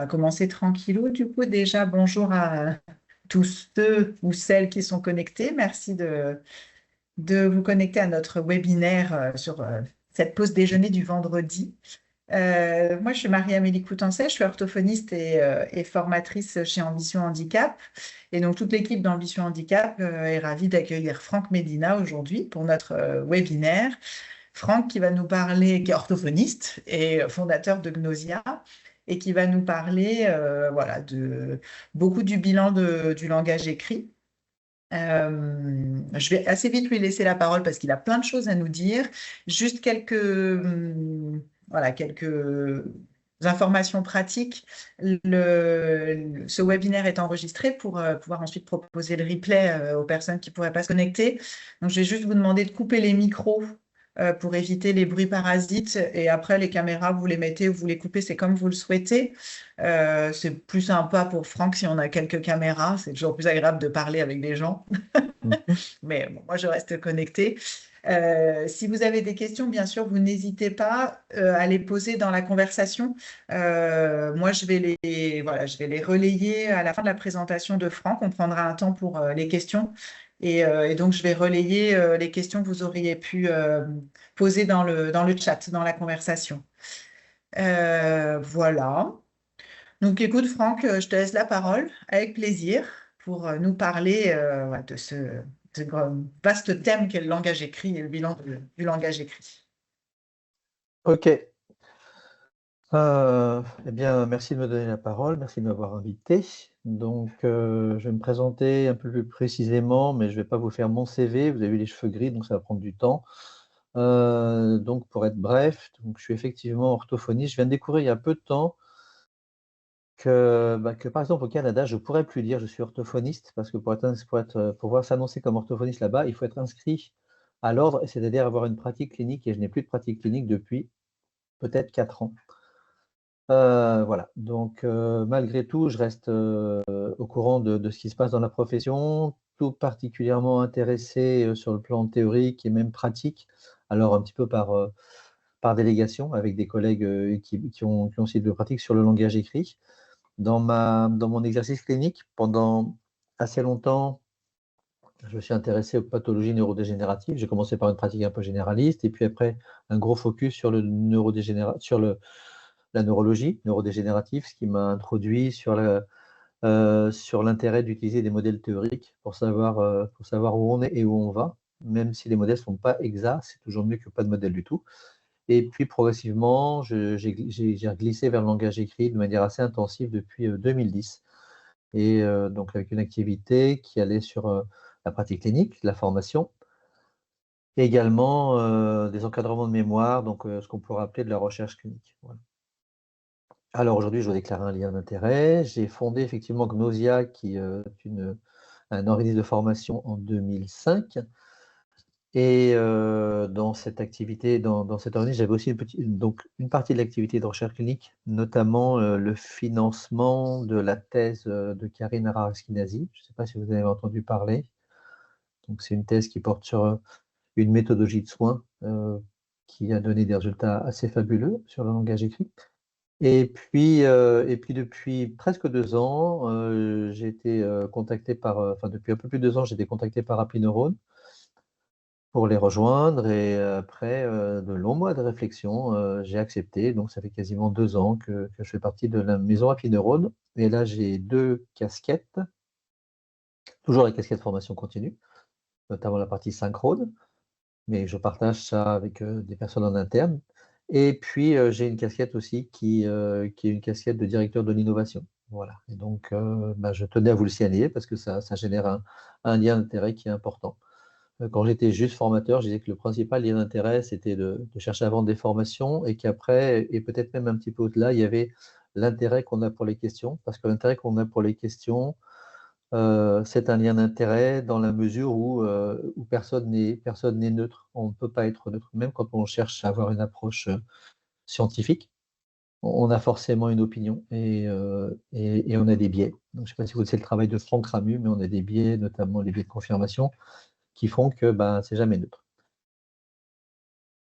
On va commencer tranquillou. Du coup, déjà, bonjour à tous ceux ou celles qui sont connectés. Merci de vous connecter à notre webinaire sur cette pause déjeuner du vendredi. Moi, je suis Marie-Amélie Coutancet, je suis orthophoniste et formatrice chez Ambition Handicap. Et donc, toute l'équipe d'Ambition Handicap est ravie d'accueillir Franck Médina aujourd'hui pour notre webinaire. Franck qui va nous parler, qui est orthophoniste et fondateur de Gnosia, et qui va nous parler voilà, de beaucoup du bilan du langage écrit. Je vais assez vite lui laisser la parole parce qu'il a plein de choses à nous dire. Juste voilà, quelques informations pratiques. Ce webinaire est enregistré pour pouvoir ensuite proposer le replay aux personnes qui ne pourraient pas se connecter. Donc, je vais juste vous demander de couper les micros pour éviter les bruits parasites. Et après, les caméras, vous les mettez ou vous les coupez, c'est comme vous le souhaitez. C'est plus sympa pour Franck si on a quelques caméras. C'est toujours plus agréable de parler avec des gens. Mhm. Mais bon, moi, je reste connectée. Si vous avez des questions, bien sûr, vous n'hésitez pas à les poser dans la conversation. Moi, voilà, je vais les relayer à la fin de la présentation de Franck. On prendra un temps pour les questions. Et donc, je vais relayer les questions que vous auriez pu poser dans le chat, dans la conversation. Voilà. Donc, écoute, Franck, je te laisse la parole avec plaisir pour nous parler ouais, de ce vaste thème qu'est le langage écrit et le bilan du langage écrit. Ok. Eh bien, merci de me donner la parole, merci de m'avoir invité. Donc, je vais me présenter un peu plus précisément, mais je ne vais pas vous faire mon CV. Vous avez vu les cheveux gris, donc ça va prendre du temps. Donc, pour être bref, donc, je suis effectivement orthophoniste. Je viens de découvrir il y a peu de temps que, par exemple, au Canada, je ne pourrais plus dire je suis orthophoniste, parce que pour pouvoir s'annoncer comme orthophoniste là-bas, il faut être inscrit à l'ordre, c'est-à-dire avoir une pratique clinique, et je n'ai plus de pratique clinique depuis peut-être 4 ans. Voilà, donc malgré tout, je reste au courant de ce qui se passe dans la profession, tout particulièrement intéressé sur le plan théorique et même pratique, alors un petit peu par délégation avec des collègues qui ont aussi de pratique sur le langage écrit. Dans mon exercice clinique, pendant assez longtemps, je me suis intéressé aux pathologies neurodégénératives. J'ai commencé par une pratique un peu généraliste et puis après un gros focus sur la neurologie neurodégénérative, ce qui m'a introduit sur l'intérêt d'utiliser des modèles théoriques pour savoir où on est et où on va. Même si les modèles ne sont pas exacts, c'est toujours mieux que pas de modèle du tout. Et puis progressivement, j'ai glissé vers le langage écrit de manière assez intensive depuis 2010. Et donc avec une activité qui allait sur la pratique clinique, la formation, et également des encadrements de mémoire, donc ce qu'on pourrait appeler de la recherche clinique. Voilà. Alors aujourd'hui, je dois déclarer un lien d'intérêt. J'ai fondé effectivement Gnosia, qui est un organisme de formation en 2005. Et dans cette activité, dans cet organisme, j'avais aussi donc une partie de l'activité de recherche clinique, notamment le financement de la thèse de Karine Araraskinazi. Je ne sais pas si vous avez entendu parler. Donc c'est une thèse qui porte sur une méthodologie de soins qui a donné des résultats assez fabuleux sur le langage écrit. Et puis depuis presque 2 ans, j'ai été contacté enfin depuis un peu plus de 2 ans, j'ai été contacté par Neurone pour les rejoindre. Et après de longs mois de réflexion, j'ai accepté. Donc ça fait quasiment 2 ans que je fais partie de la maison Neurone. Et là, j'ai 2 casquettes, toujours la casquette formation continue, notamment la partie synchrone, mais je partage ça avec des personnes en interne. Et puis, j'ai une casquette aussi qui est une casquette de directeur de l'innovation. Voilà. Et donc, bah, je tenais à vous le signaler parce que ça génère un lien d'intérêt qui est important. Quand j'étais juste formateur, je disais que le principal lien d'intérêt, c'était de chercher à vendre des formations et qu'après, et peut-être même un petit peu au-delà, il y avait l'intérêt qu'on a pour les questions. Parce que l'intérêt qu'on a pour les questions, c'est un lien d'intérêt dans la mesure où personne n'est neutre. On ne peut pas être neutre. Même quand on cherche à avoir une approche scientifique, on a forcément une opinion et on a des biais. Donc, je ne sais pas si vous savez le travail de Franck Ramu, mais on a des biais, notamment les biais de confirmation, qui font que ben, c'est jamais neutre.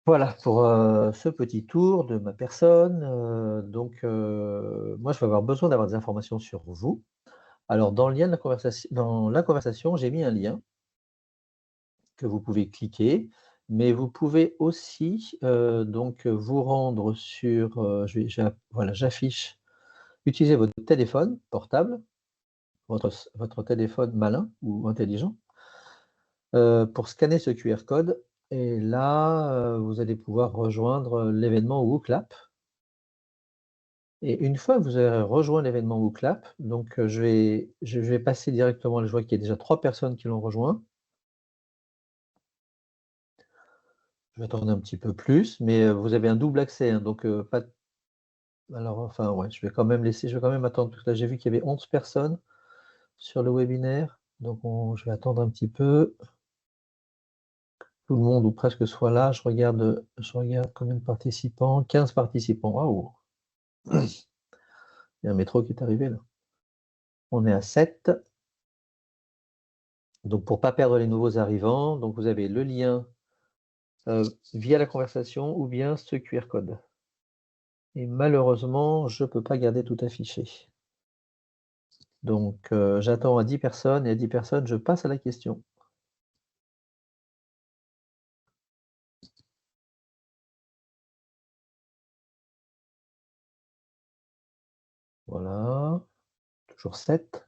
Voilà pour ce petit tour de ma personne. Moi, je vais avoir besoin d'avoir des informations sur vous. Alors, dans le lien de la conversation, dans la conversation, j'ai mis un lien que vous pouvez cliquer, mais vous pouvez aussi vous rendre sur. Voilà, j'affiche. Utilisez votre téléphone portable, votre téléphone malin ou intelligent, pour scanner ce QR code. Et là, vous allez pouvoir rejoindre l'événement WooClap. Et une fois que vous avez rejoint l'événement WooClap, donc je vais passer directement, je vois qu'il y a déjà 3 personnes qui l'ont rejoint. Je vais attendre un petit peu plus, mais vous avez un double accès, hein, donc pas d alors enfin, ouais, je vais quand même attendre parce que là, j'ai vu qu'il y avait 11 personnes sur le webinaire, donc je vais attendre un petit peu. Tout le monde ou presque soit là. Je regarde combien de participants. 15 participants. Waouh! Il y a un métro qui est arrivé là. On est à 7. Donc pour pas perdre les nouveaux arrivants, donc vous avez le lien via la conversation ou bien ce QR code. Et malheureusement, je ne peux pas garder tout affiché. Donc j'attends à 10 personnes et à 10 personnes, je passe à la question. Voilà, toujours 7.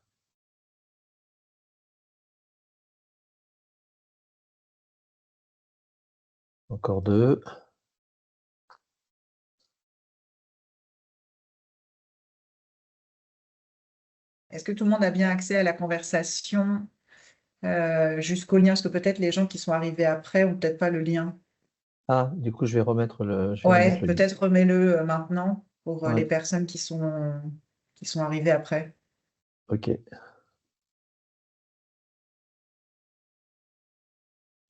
Encore 2. Est-ce que tout le monde a bien accès à la conversation jusqu'au lien? Parce que peut-être les gens qui sont arrivés après ont peut-être pas le lien. Ah, du coup, je vais remettre Ouais, le lien. peut-être remets-le maintenant pour les Ouais, personnes qui sont arrivées après. ok.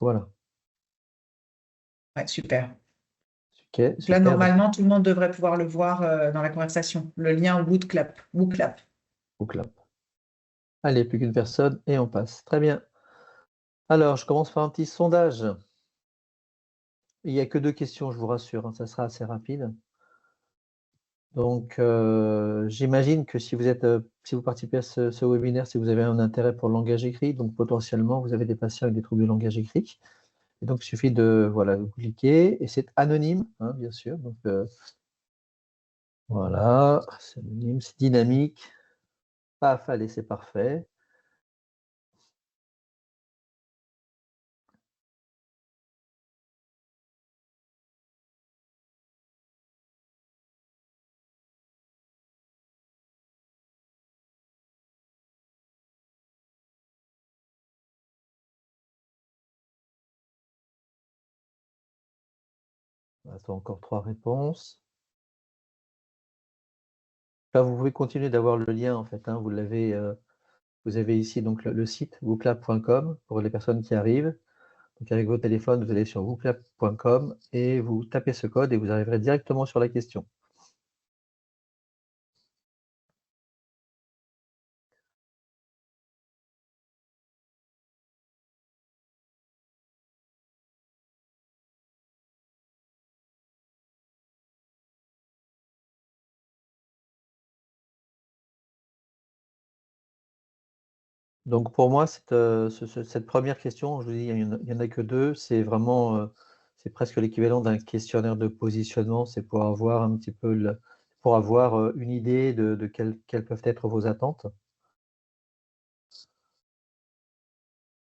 Voilà. Ouais, super. Ok, Donc là, super. Donc, normalement, tout le monde devrait pouvoir le voir dans la conversation. Le lien WooClap. WooClap. WooClap. Allez, plus qu'une personne et on passe. Très bien. Alors, je commence par un petit sondage. Il n'y a que 2 questions, je vous rassure, hein, ça sera assez rapide. Donc, j'imagine que si vous participez à ce webinaire, si vous avez un intérêt pour le langage écrit, donc potentiellement, vous avez des patients avec des troubles du langage écrit. Et donc, il suffit de, voilà, vous cliquez et c'est anonyme, hein, bien sûr. Donc, voilà, c'est anonyme, c'est dynamique. Paf, allez, c'est parfait. Attends, encore 3 réponses. Là, vous pouvez continuer d'avoir le lien, en fait, hein, vous avez ici donc le site wooclap.com pour les personnes qui arrivent. Donc avec votre téléphone, vous allez sur wooclap.com et vous tapez ce code et vous arriverez directement sur la question. Donc pour moi, cette première question, je vous dis, il y en a que 2, c'est vraiment, c'est presque l'équivalent d'un questionnaire de positionnement. C'est pour avoir un petit peu pour avoir une idée de quelles peuvent être vos attentes.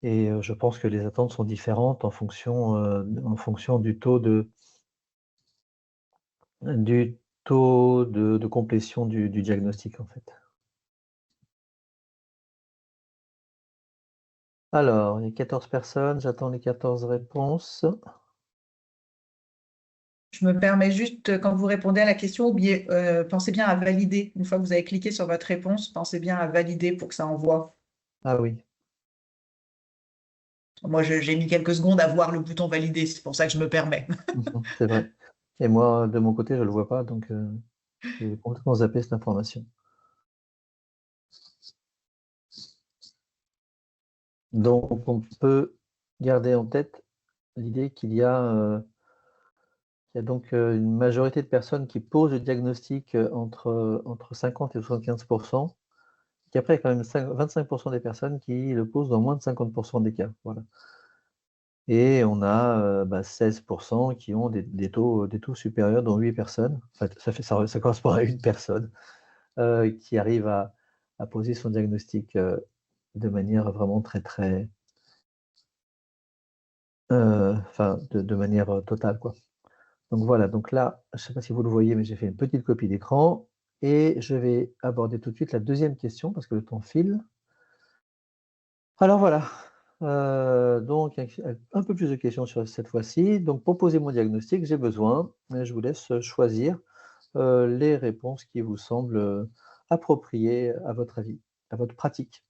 Et je pense que les attentes sont différentes en fonction du taux de complétion du diagnostic, en fait. Alors, il y a 14 personnes, j'attends les 14 réponses. Je me permets juste, quand vous répondez à la question, pensez bien à valider. Une fois que vous avez cliqué sur votre réponse, pensez bien à valider pour que ça envoie. Ah oui, Moi, j'ai mis quelques secondes à voir le bouton valider, c'est pour ça que je me permets. c'est vrai. Et moi, de mon côté, je ne le vois pas, donc j'ai complètement zappé cette information. Donc, on peut garder en tête l'idée qu'il y a y a donc une majorité de personnes qui posent le diagnostic entre 50 et 75%. Puis après, il y a quand même 25% des personnes qui le posent dans moins de 50% des cas. Voilà. Et on a 16% qui ont des taux supérieurs, dont 8 personnes. Enfin, ça correspond à une personne qui arrive à poser son diagnostic de manière vraiment très, très. De manière totale, quoi. Donc voilà, donc là, je ne sais pas si vous le voyez, mais j'ai fait une petite copie d'écran et je vais aborder tout de suite la deuxième question parce que le temps file. Alors voilà, donc un peu plus de questions sur cette fois-ci. Donc pour poser mon diagnostic, j'ai besoin, et je vous laisse choisir les réponses qui vous semblent appropriées à votre avis, à votre pratique.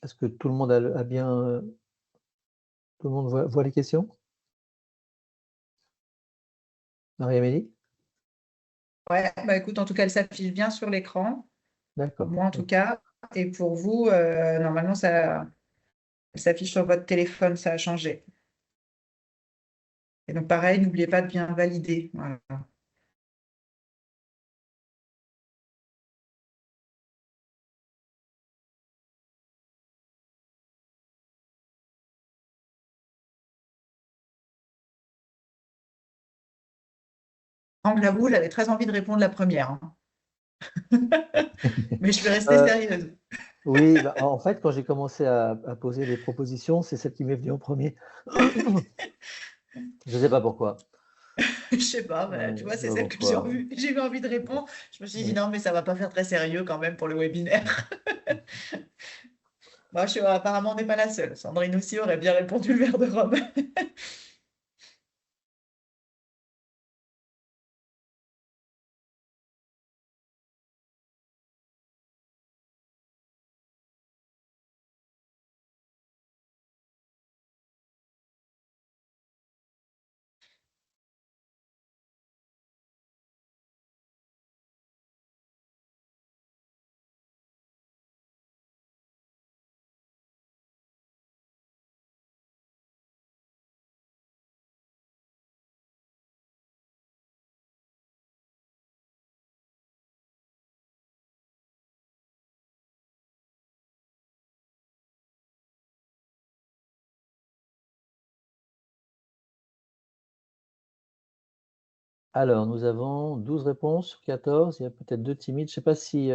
Est-ce que tout le monde a bien, tout le monde voit les questions? Marie-Amélie? Ouais, bah écoute, en tout cas, elle s'affiche bien sur l'écran, pour D'accord. moi en tout cas. Et pour vous, normalement, ça elle s'affiche sur votre téléphone, ça a changé. Et donc, pareil, n'oubliez pas de bien valider. Voilà. Franck, j'avoue, j'avais très envie de répondre la première, hein. Mais je vais rester Euh, sérieuse. Oui, bah, en fait, quand j'ai commencé à poser les propositions, c'est celle qui m'est venue en premier. Je ne sais pas pourquoi. Je sais pas, bah, tu Je vois, sais c'est pas celle que pourquoi. j'ai eu envie de répondre. Je me suis dit Oui. non, mais ça va pas faire très sérieux quand même pour le webinaire. Moi, apparemment, on n'est pas la seule. Sandrine aussi aurait bien répondu le verre de Rome. Alors, nous avons 12 réponses sur 14. Il y a peut-être 2 timides. Je ne sais pas si,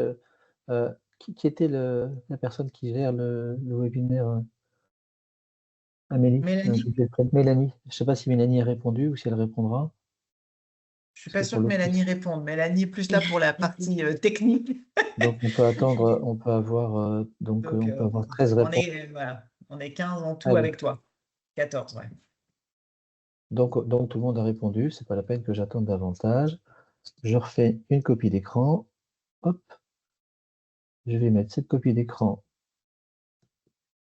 qui était la personne qui gère le webinaire, Amélie? J'ai Mélanie? oublié le prénom. Mélanie. Je ne sais pas si Mélanie a répondu ou si elle répondra. Je suis Parce pas que sûre pour que le coup, Mélanie réponde. Mélanie est plus là pour la partie technique. donc on peut attendre, on peut avoir, Donc, on peut avoir 13 réponses. voilà, on est 15 en tout Allez. avec toi. 14, ouais. Donc tout le monde a répondu, c'est pas la peine que j'attende davantage. Je refais une copie d'écran. Hop, je vais mettre cette copie d'écran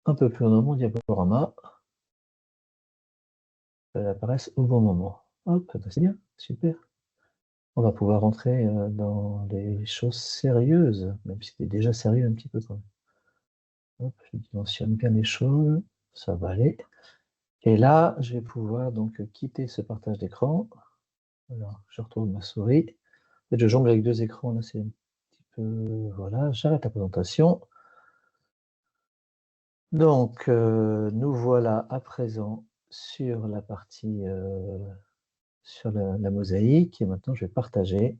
un peu plus dans mon diaporama. Elle apparaisse au bon moment. Hop, bah, c'est bien, super. On va pouvoir rentrer dans des choses sérieuses, même si c'était déjà sérieux un petit peu quand même. Hop, je dimensionne bien les choses, ça va aller. Et là, je vais pouvoir donc quitter ce partage d'écran. Alors, je retrouve ma souris. En fait, je jongle avec 2 écrans, là, c'est un petit peu. Voilà, j'arrête la présentation. Donc, nous voilà à présent sur la partie, sur la mosaïque et maintenant je vais partager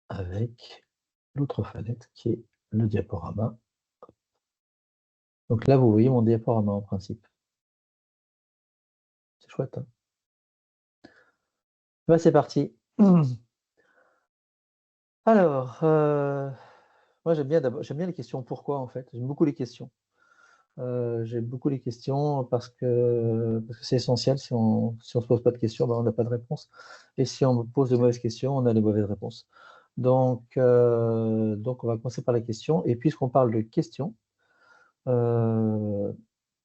avec l'autre fenêtre qui est le diaporama. Donc là, vous voyez mon diaporama en principe. C'est chouette, hein? Bah, c'est parti. Alors, moi j'aime bien les questions pourquoi en fait. J'aime beaucoup les questions. J'aime beaucoup les questions parce que c'est essentiel. Si on se pose pas de questions, ben, on n'a pas de réponse. Et si on pose de mauvaises questions, on a les mauvaises réponses. Donc on va commencer par la question. Et puisqu'on parle de questions, je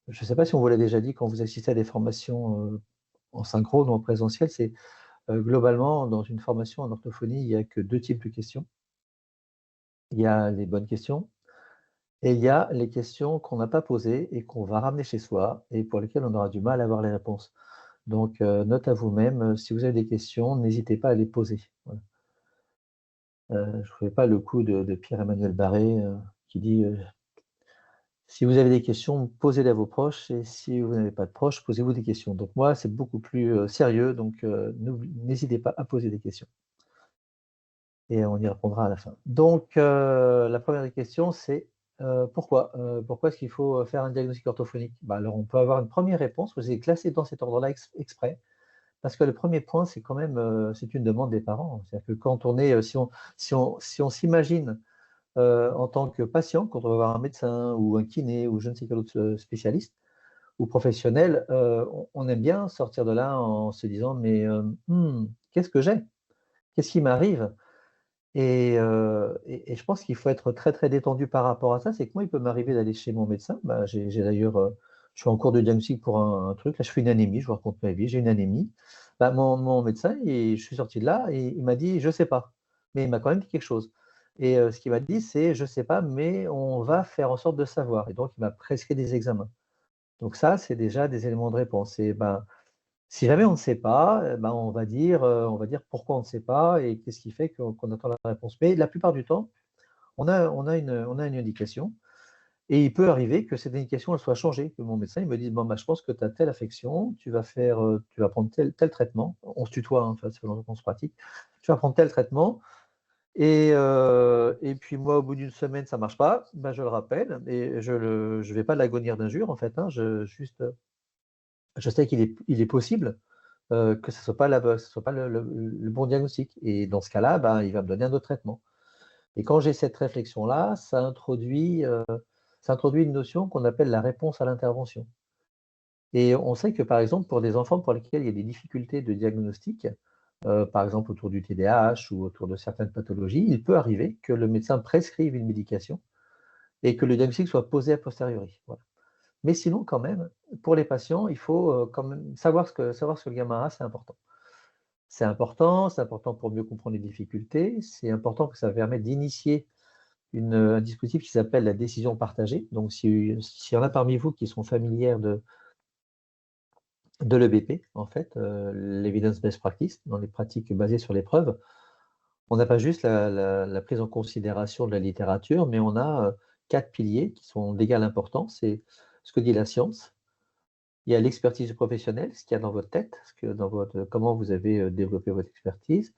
ne sais pas si on vous l'a déjà dit quand vous assistez à des formations en synchrone ou en présentiel, c'est globalement dans une formation en orthophonie, il n'y a que 2 types de questions. Il y a les bonnes questions et il y a les questions qu'on n'a pas posées et qu'on va ramener chez soi et pour lesquelles on aura du mal à avoir les réponses. Donc, note à vous-même, si vous avez des questions, n'hésitez pas à les poser. Voilà. Je ne fais pas le coup de Pierre-Emmanuel Barré qui dit si vous avez des questions, posez-les à vos proches et si vous n'avez pas de proches, posez-vous des questions. Donc moi, c'est beaucoup plus sérieux, donc n'hésitez pas à poser des questions. Et on y répondra à la fin. Donc, la première des questions, c'est pourquoi? Pourquoi est-ce qu'il faut faire un diagnostic orthophonique? Bah, alors, on peut avoir une première réponse. Vous avez classé dans cet ordre-là exprès. Parce que le premier point, c'est quand même c'est une demande des parents. C'est-à-dire que quand on est, si on s'imagine en tant que patient, quand on va voir un médecin ou un kiné ou je ne sais quel autre spécialiste ou professionnel, on aime bien sortir de là en se disant mais qu'est-ce que j'ai? Qu'est-ce qui m'arrive? Et je pense qu'il faut être très très détendu par rapport à ça. C'est que moi, il peut m'arriver d'aller chez mon médecin. Bah, j'ai d'ailleurs, je suis en cours de diagnostic pour un truc. Là, je fais une anémie. Je vous raconte ma vie. J'ai une anémie. Bah, mon médecin, je suis sorti de là et il m'a dit, je sais pas. Mais il m'a quand même dit quelque chose. Et ce qu'il m'a dit, c'est, je sais pas, mais on va faire en sorte de savoir. Et donc, il m'a prescrit des examens. Donc ça, c'est déjà des éléments de réponse. Et ben, si jamais on ne sait pas, ben on va dire pourquoi on ne sait pas et qu'est-ce qui fait qu'on attend la réponse. Mais la plupart du temps, on a une indication et il peut arriver que cette indication elle soit changée, que mon médecin il me dise bon, bah, je pense que tu as telle affection, tu vas prendre tel traitement. On se tutoie, hein, enfin, c'est on se pratique. Tu vas prendre tel traitement et puis moi, au bout d'une semaine, ça ne marche pas, ben, je le rappelle et je ne vais pas l'agonir d'injure en fait. Hein, je sais qu'il est possible que ce ne soit pas, le bon diagnostic. Et dans ce cas-là, ben, il va me donner un autre traitement. Et quand j'ai cette réflexion-là, ça introduit une notion qu'on appelle la réponse à l'intervention. Et on sait que, par exemple, pour des enfants pour lesquels il y a des difficultés de diagnostic, par exemple autour du TDAH ou autour de certaines pathologies, il peut arriver que le médecin prescrive une médication et que le diagnostic soit posé a posteriori. Voilà. Mais sinon, quand même, pour les patients, il faut quand même savoir ce que le gamin a, c'est important. C'est important pour mieux comprendre les difficultés, c'est important que ça permet d'initier un dispositif qui s'appelle la décision partagée. Donc, s'il y en a parmi vous qui sont familières de l'EBP, en fait, l'Evidence-Based Practice, dans les pratiques basées sur les preuves, on n'a pas juste la prise en considération de la littérature, mais on a 4 piliers qui sont d'égale importance. C'est ce que dit la science, il y a l'expertise professionnelle, ce qu'il y a dans votre tête, comment vous avez développé votre expertise.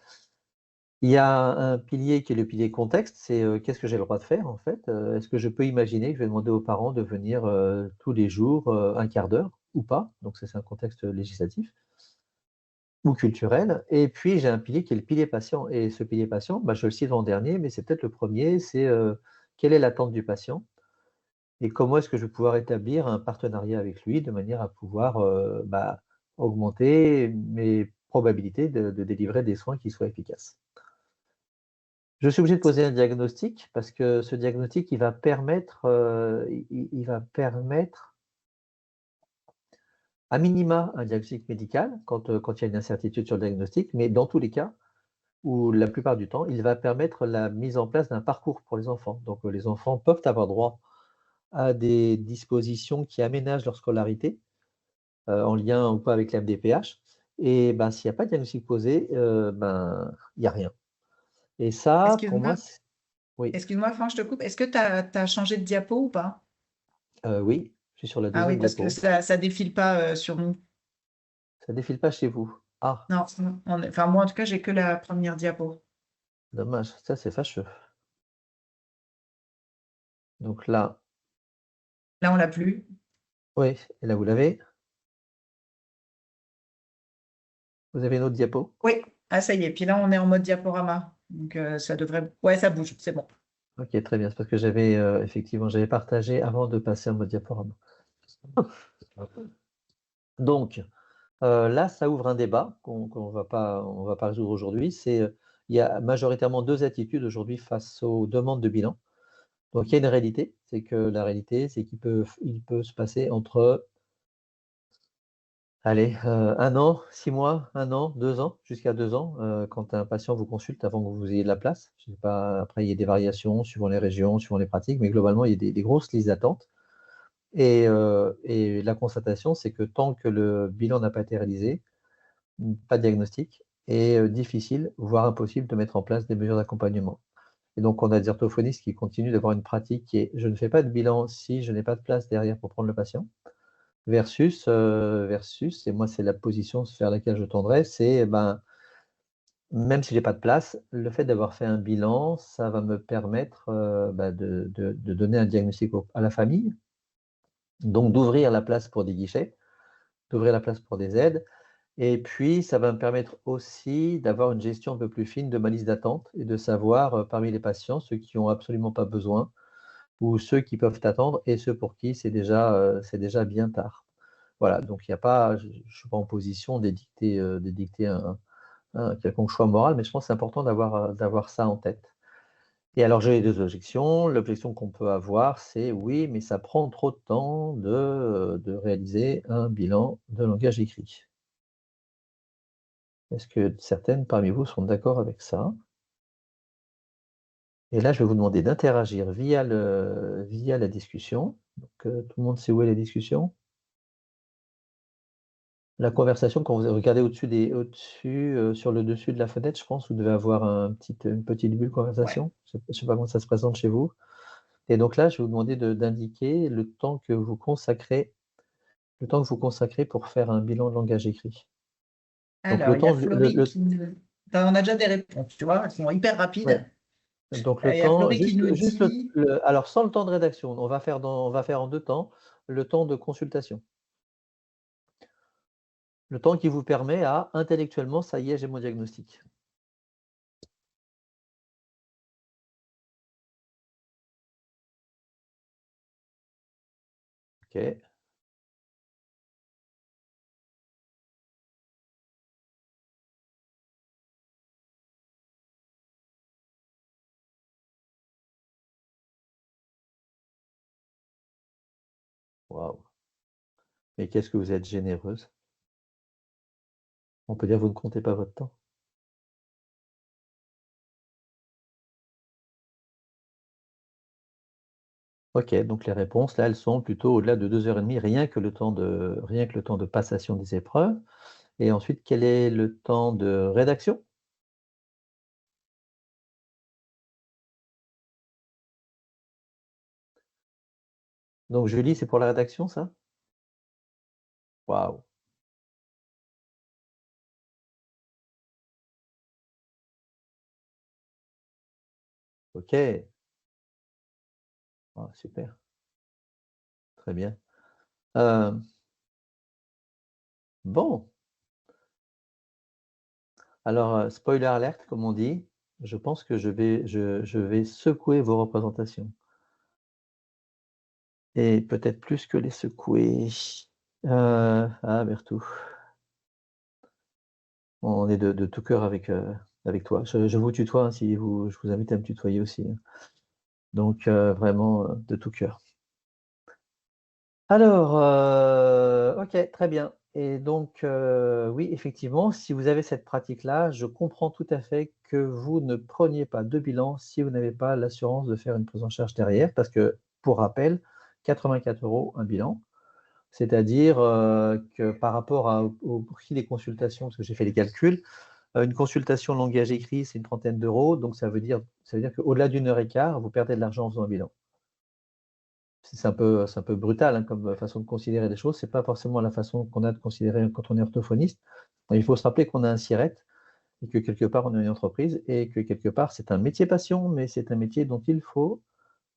Il y a un pilier qui est le pilier contexte, c'est qu'est-ce que j'ai le droit de faire en fait? Est-ce que je peux imaginer que je vais demander aux parents de venir tous les jours, un quart d'heure ou pas? Donc ça, c'est un contexte législatif ou culturel. Et puis j'ai un pilier qui est le pilier patient. Et ce pilier patient, bah, je le cite en dernier, mais c'est peut-être le premier, c'est quelle est l'attente du patient et comment est-ce que je vais pouvoir établir un partenariat avec lui de manière à pouvoir bah, augmenter mes probabilités de délivrer des soins qui soient efficaces. Je suis obligé de poser un diagnostic parce que ce diagnostic, il va permettre à minima un diagnostic médical quand il y a une incertitude sur le diagnostic, mais dans tous les cas, ou la plupart du temps, il va permettre la mise en place d'un parcours pour les enfants. Donc les enfants peuvent avoir droit à des dispositions qui aménagent leur scolarité, en lien ou pas avec la MDPH. Et ben, s'il n'y a pas de diagnostic posé, ben, il n'y a rien. Et ça, pour moi, Excuse-moi, oui. excuse-moi, Franck, je te coupe. Est-ce que tu as changé de diapo ou pas? Oui, je suis sur la Ah oui, deuxième parce que diapo. ça défile pas sur nous. Ça défile pas chez vous. Ah, Non, enfin moi en tout cas, j'ai que la première diapo. dommage, ça c'est fâcheux. Donc là, Là, on l'a plus. oui, et là vous l'avez. Vous avez une autre diapo. Oui, ah ça y est. Puis là, on est en mode diaporama. Donc ça devrait. Ouais, ça bouge, c'est bon. Ok, très bien. C'est parce que effectivement, j'avais partagé avant de passer en mode diaporama. Donc là, ça ouvre un débat qu'on va pas résoudre aujourd'hui. Il y a majoritairement deux attitudes aujourd'hui face aux demandes de bilan. Donc il y a une réalité, c'est que la réalité, c'est il peut se passer entre allez, 1 an, 6 mois, 1 an, 2 ans, jusqu'à 2 ans, quand un patient vous consulte avant que vous ayez de la place. Je sais pas, après il y a des variations suivant les régions, suivant les pratiques, mais globalement, il y a des grosses listes d'attente Et la constatation, c'est que tant que le bilan n'a pas été réalisé, pas de diagnostic, et difficile, voire impossible de mettre en place des mesures d'accompagnement. Et donc, on a des orthophonistes qui continuent d'avoir une pratique qui est je ne fais pas de bilan si je n'ai pas de place derrière pour prendre le patient, versus, et moi, c'est la position vers laquelle je tendrais, c'est ben, même si j'ai pas de place, le fait d'avoir fait un bilan, ça va me permettre de donner un diagnostic à la famille, donc d'ouvrir la place pour des guichets, d'ouvrir la place pour des aides. Et puis, ça va me permettre aussi d'avoir une gestion un peu plus fine de ma liste d'attente et de savoir parmi les patients ceux qui n'ont absolument pas besoin ou ceux qui peuvent attendre et ceux pour qui c'est déjà bien tard. Voilà, donc il n'y a pas, je ne suis pas en position d'édicter un quelconque choix moral, mais je pense que c'est important d'avoir ça en tête. Et alors, j'ai deux objections. L'objection qu'on peut avoir, c'est oui, mais ça prend trop de temps de réaliser un bilan de langage écrit. Est-ce que certaines parmi vous sont d'accord avec ça? Et là, je vais vous demander d'interagir via la discussion. Donc, tout le monde sait où est la discussion? La conversation, quand vous regardez au-dessus, sur le dessus de la fenêtre, je pense, vous devez avoir une petite bulle Ouais. conversation. Je ne sais pas comment ça se présente chez vous. Et donc là, je vais vous demander d'indiquer le temps que vous consacrez pour faire un bilan de langage écrit. Donc Alors, le il y a temps, Florie qui nous... On a déjà des réponses, tu vois, elles sont hyper ouais. rapides. Donc Il le y a temps, Florie qui nous juste dit, alors sans le temps de rédaction, on va faire en deux temps, le temps de consultation. Le temps qui vous permet à intellectuellement, ça y est, j'ai mon diagnostic. Ok. Waouh. Mais qu'est-ce que vous êtes généreuse. On peut dire que vous ne comptez pas votre temps. Ok, donc les réponses, là, elles sont plutôt au-delà de 2h30, rien que le temps de passation des épreuves. Et ensuite, quel est le temps de rédaction? Donc Julie, c'est pour la rédaction, ça? Waouh. Ok. Ah, super. Très bien. Euh, bon, alors spoiler alert, comme on dit, je pense que je vais secouer vos représentations. Et peut-être plus que les secouer. Bertou, on est de tout cœur avec toi. Je vous tutoie, hein, si je vous invite à me tutoyer aussi, hein. Donc vraiment de tout cœur. Alors, OK, très bien. Et donc, oui, effectivement, si vous avez cette pratique-là, je comprends tout à fait que vous ne preniez pas de bilan si vous n'avez pas l'assurance de faire une prise en charge derrière, parce que, pour rappel, 84 € un bilan, c'est-à-dire que par rapport au prix des consultations, parce que j'ai fait les calculs, une consultation langage écrit, c'est une trentaine d'euros, donc ça veut dire qu'au-delà d'une heure et quart, vous perdez de l'argent en faisant un bilan. C'est un peu brutal, hein, comme façon de considérer les choses. C'est pas forcément la façon qu'on a de considérer quand on est orthophoniste. Il faut se rappeler qu'on a un SIRET et que quelque part on a une entreprise et que quelque part c'est un métier passion, mais c'est un métier dont il faut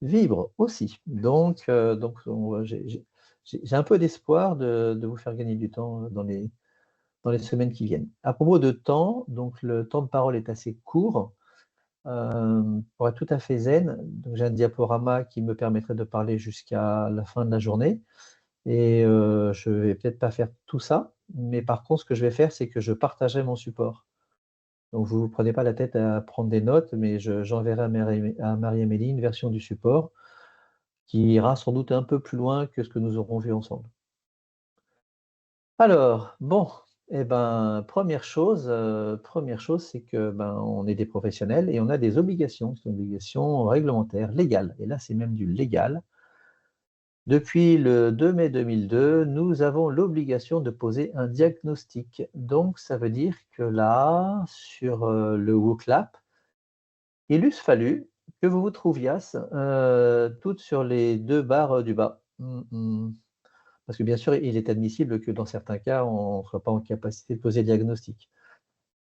vivre aussi. Donc j'ai un peu d'espoir de vous faire gagner du temps dans les semaines qui viennent. À propos de temps, donc le temps de parole est assez court. Pour être tout à fait zen, donc j'ai un diaporama qui me permettrait de parler jusqu'à la fin de la journée. Et je vais peut-être pas faire tout ça, mais par contre, ce que je vais faire, c'est que je partagerai mon support. Donc, vous ne vous prenez pas la tête à prendre des notes, mais j'enverrai à Marie-Amélie une version du support qui ira sans doute un peu plus loin que ce que nous aurons vu ensemble. Alors, bon, eh ben, première chose, c'est que ben, on est des professionnels et on a des obligations, qui sont des obligations réglementaires, légales. Et là, c'est même du légal. Depuis le 2 mai 2002, nous avons l'obligation de poser un diagnostic. Donc, ça veut dire que là, sur le WooClap, il eût fallu que vous vous trouviassiez toutes sur les 2 barres du bas. Parce que bien sûr, il est admissible que dans certains cas, on ne soit pas en capacité de poser le diagnostic.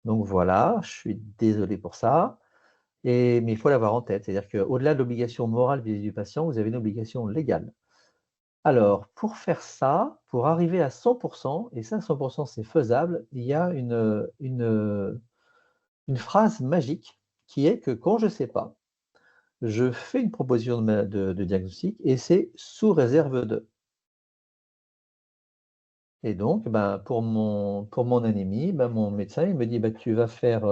Donc voilà, je suis désolé pour ça. Mais il faut l'avoir en tête. C'est-à-dire qu'au-delà de l'obligation morale vis-à-vis du patient, vous avez une obligation légale. Alors, pour faire ça, pour arriver à 100%, et ça, 100%, c'est faisable, il y a une phrase magique qui est que quand je ne sais pas, je fais une proposition de diagnostic et c'est sous réserve de. Et donc, ben, pour mon anémie, ben, mon médecin il me dit ben, tu vas faire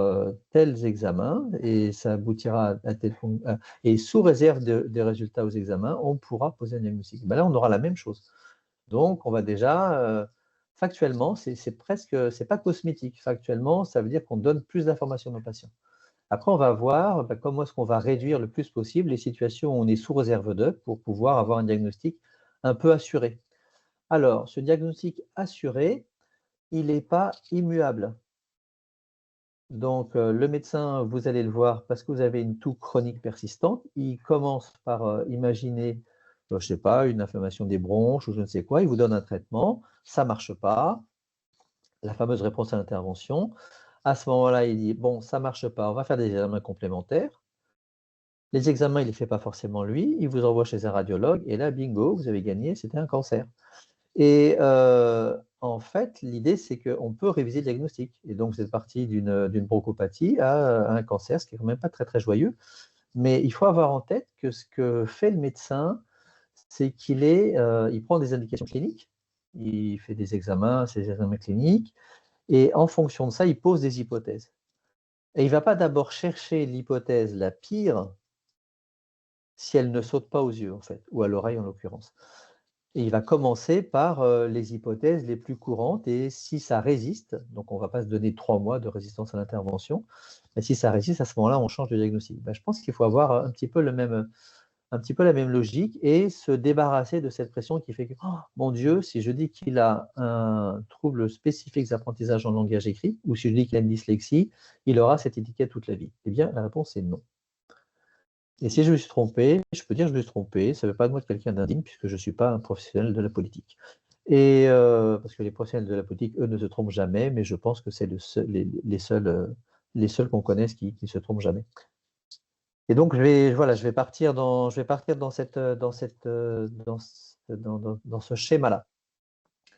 tels examens et ça aboutira à tel et sous réserve des résultats aux examens, on pourra poser un diagnostic. Ben là, on aura la même chose. Donc, on va déjà, factuellement, c'est pas cosmétique. Factuellement, ça veut dire qu'on donne plus d'informations à nos patients. Après, on va voir ben, comment est-ce qu'on va réduire le plus possible les situations où on est sous réserve de pour pouvoir avoir un diagnostic un peu assuré. Alors, ce diagnostic assuré, il n'est pas immuable. Donc, le médecin, vous allez le voir parce que vous avez une toux chronique persistante. Il commence par imaginer, je ne sais pas, une inflammation des bronches ou je ne sais quoi. Il vous donne un traitement, ça ne marche pas. La fameuse réponse à l'intervention. À ce moment-là, il dit, bon, ça ne marche pas, on va faire des examens complémentaires. Les examens, il ne les fait pas forcément lui. Il vous envoie chez un radiologue et là, bingo, vous avez gagné, c'était un cancer. Et en fait, l'idée, c'est qu'on peut réviser le diagnostic. Et donc, vous êtes parti d'une bronchopathie à un cancer, ce qui n'est quand même pas très, très joyeux. Mais il faut avoir en tête que ce que fait le médecin, c'est il prend des indications cliniques, il fait des examens, ces examens cliniques, et en fonction de ça, il pose des hypothèses. Et il ne va pas d'abord chercher l'hypothèse la pire si elle ne saute pas aux yeux, en fait, ou à l'oreille en l'occurrence. Et il va commencer par les hypothèses les plus courantes et si ça résiste, donc on ne va pas se donner 3 mois de résistance à l'intervention, mais si ça résiste, à ce moment-là, on change de diagnostic. Ben, je pense qu'il faut avoir un petit peu la même logique et se débarrasser de cette pression qui fait que, oh, mon Dieu, si je dis qu'il a un trouble spécifique d'apprentissage en langage écrit, ou si je dis qu'il a une dyslexie, il aura cette étiquette toute la vie. Eh bien, la réponse est non. Et si je me suis trompé, je peux dire que je me suis trompé, ça ne veut pas de moi de quelqu'un d'indigne, puisque je ne suis pas un professionnel de la politique. Et parce que les professionnels de la politique, eux, ne se trompent jamais, mais je pense que c'est les seuls qu'on connaisse qui ne se trompent jamais. Et donc, je vais partir dans ce schéma-là.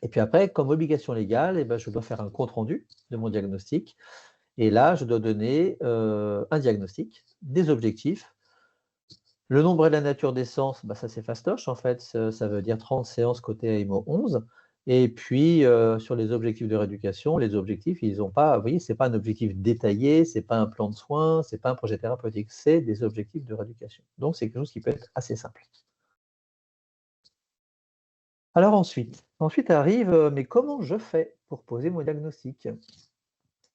Et puis après, comme obligation légale, eh ben, je dois faire un compte-rendu de mon diagnostic. Et là, je dois donner un diagnostic, des objectifs. Le nombre et la nature des séances, bah, ça c'est fastoche en fait, ça veut dire 30 séances côté AMO 11. Et puis sur les objectifs de rééducation, les objectifs, ils n'ont pas, vous voyez, ce n'est pas un objectif détaillé, ce n'est pas un plan de soins, ce n'est pas un projet thérapeutique, c'est des objectifs de rééducation. Donc c'est quelque chose qui peut être assez simple. Alors ensuite arrive, mais comment je fais pour poser mon diagnostic?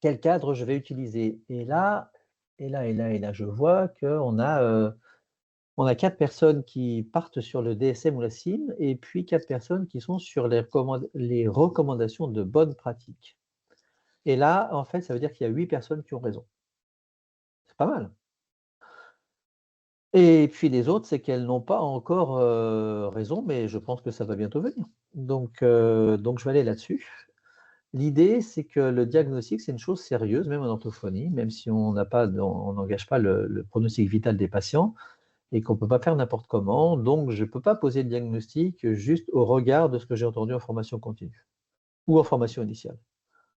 Quel cadre je vais utiliser? Et là, je vois qu'on a 4 personnes qui partent sur le DSM ou la CIM et puis 4 personnes qui sont sur les recommandations de bonne pratique. Et là, en fait, ça veut dire qu'il y a 8 personnes qui ont raison. C'est pas mal. Et puis les autres, c'est qu'elles n'ont pas encore raison, mais je pense que ça va bientôt venir. Donc je vais aller là-dessus. L'idée, c'est que le diagnostic, c'est une chose sérieuse, même en orthophonie, même si on n'engage pas le pronostic vital des patients. Et qu'on ne peut pas faire n'importe comment. Donc, je ne peux pas poser le diagnostic juste au regard de ce que j'ai entendu en formation continue ou en formation initiale.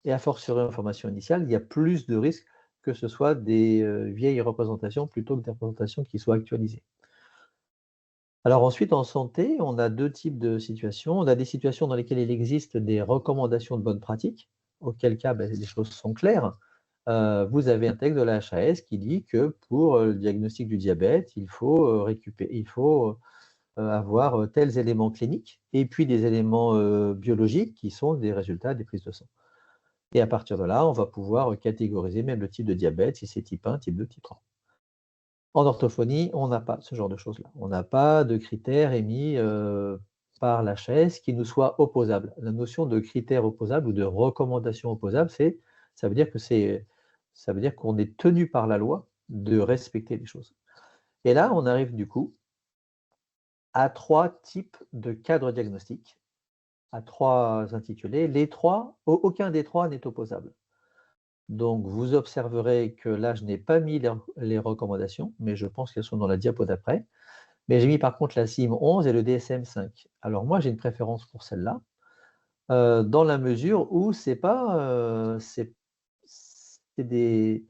Et à fortiori en formation initiale, il y a plus de risques que ce soit des vieilles représentations plutôt que des représentations qui soient actualisées. Alors ensuite, en santé, on a 2 types de situations. On a des situations dans lesquelles il existe des recommandations de bonne pratique, auquel cas ben, les choses sont claires. Vous avez un texte de la HAS qui dit que pour le diagnostic du diabète, il faut avoir tels éléments cliniques et puis des éléments biologiques qui sont des résultats des prises de sang. Et à partir de là, on va pouvoir catégoriser même le type de diabète, si c'est type 1, type 2, type 3. En orthophonie, on n'a pas ce genre de choses-là. On n'a pas de critères émis par l'HAS qui nous soit opposable. La notion de critère opposable ou de recommandation opposable, ça veut dire qu'on est tenu par la loi de respecter les choses. Et là, on arrive du coup à 3 types de cadres diagnostiques, à 3 intitulés. Aucun des 3 n'est opposable. Donc, vous observerez que là, je n'ai pas mis les recommandations, mais je pense qu'elles sont dans la diapo d'après. Mais j'ai mis par contre la CIM 11 et le DSM5. Alors moi, j'ai une préférence pour celle-là, dans la mesure où c'est des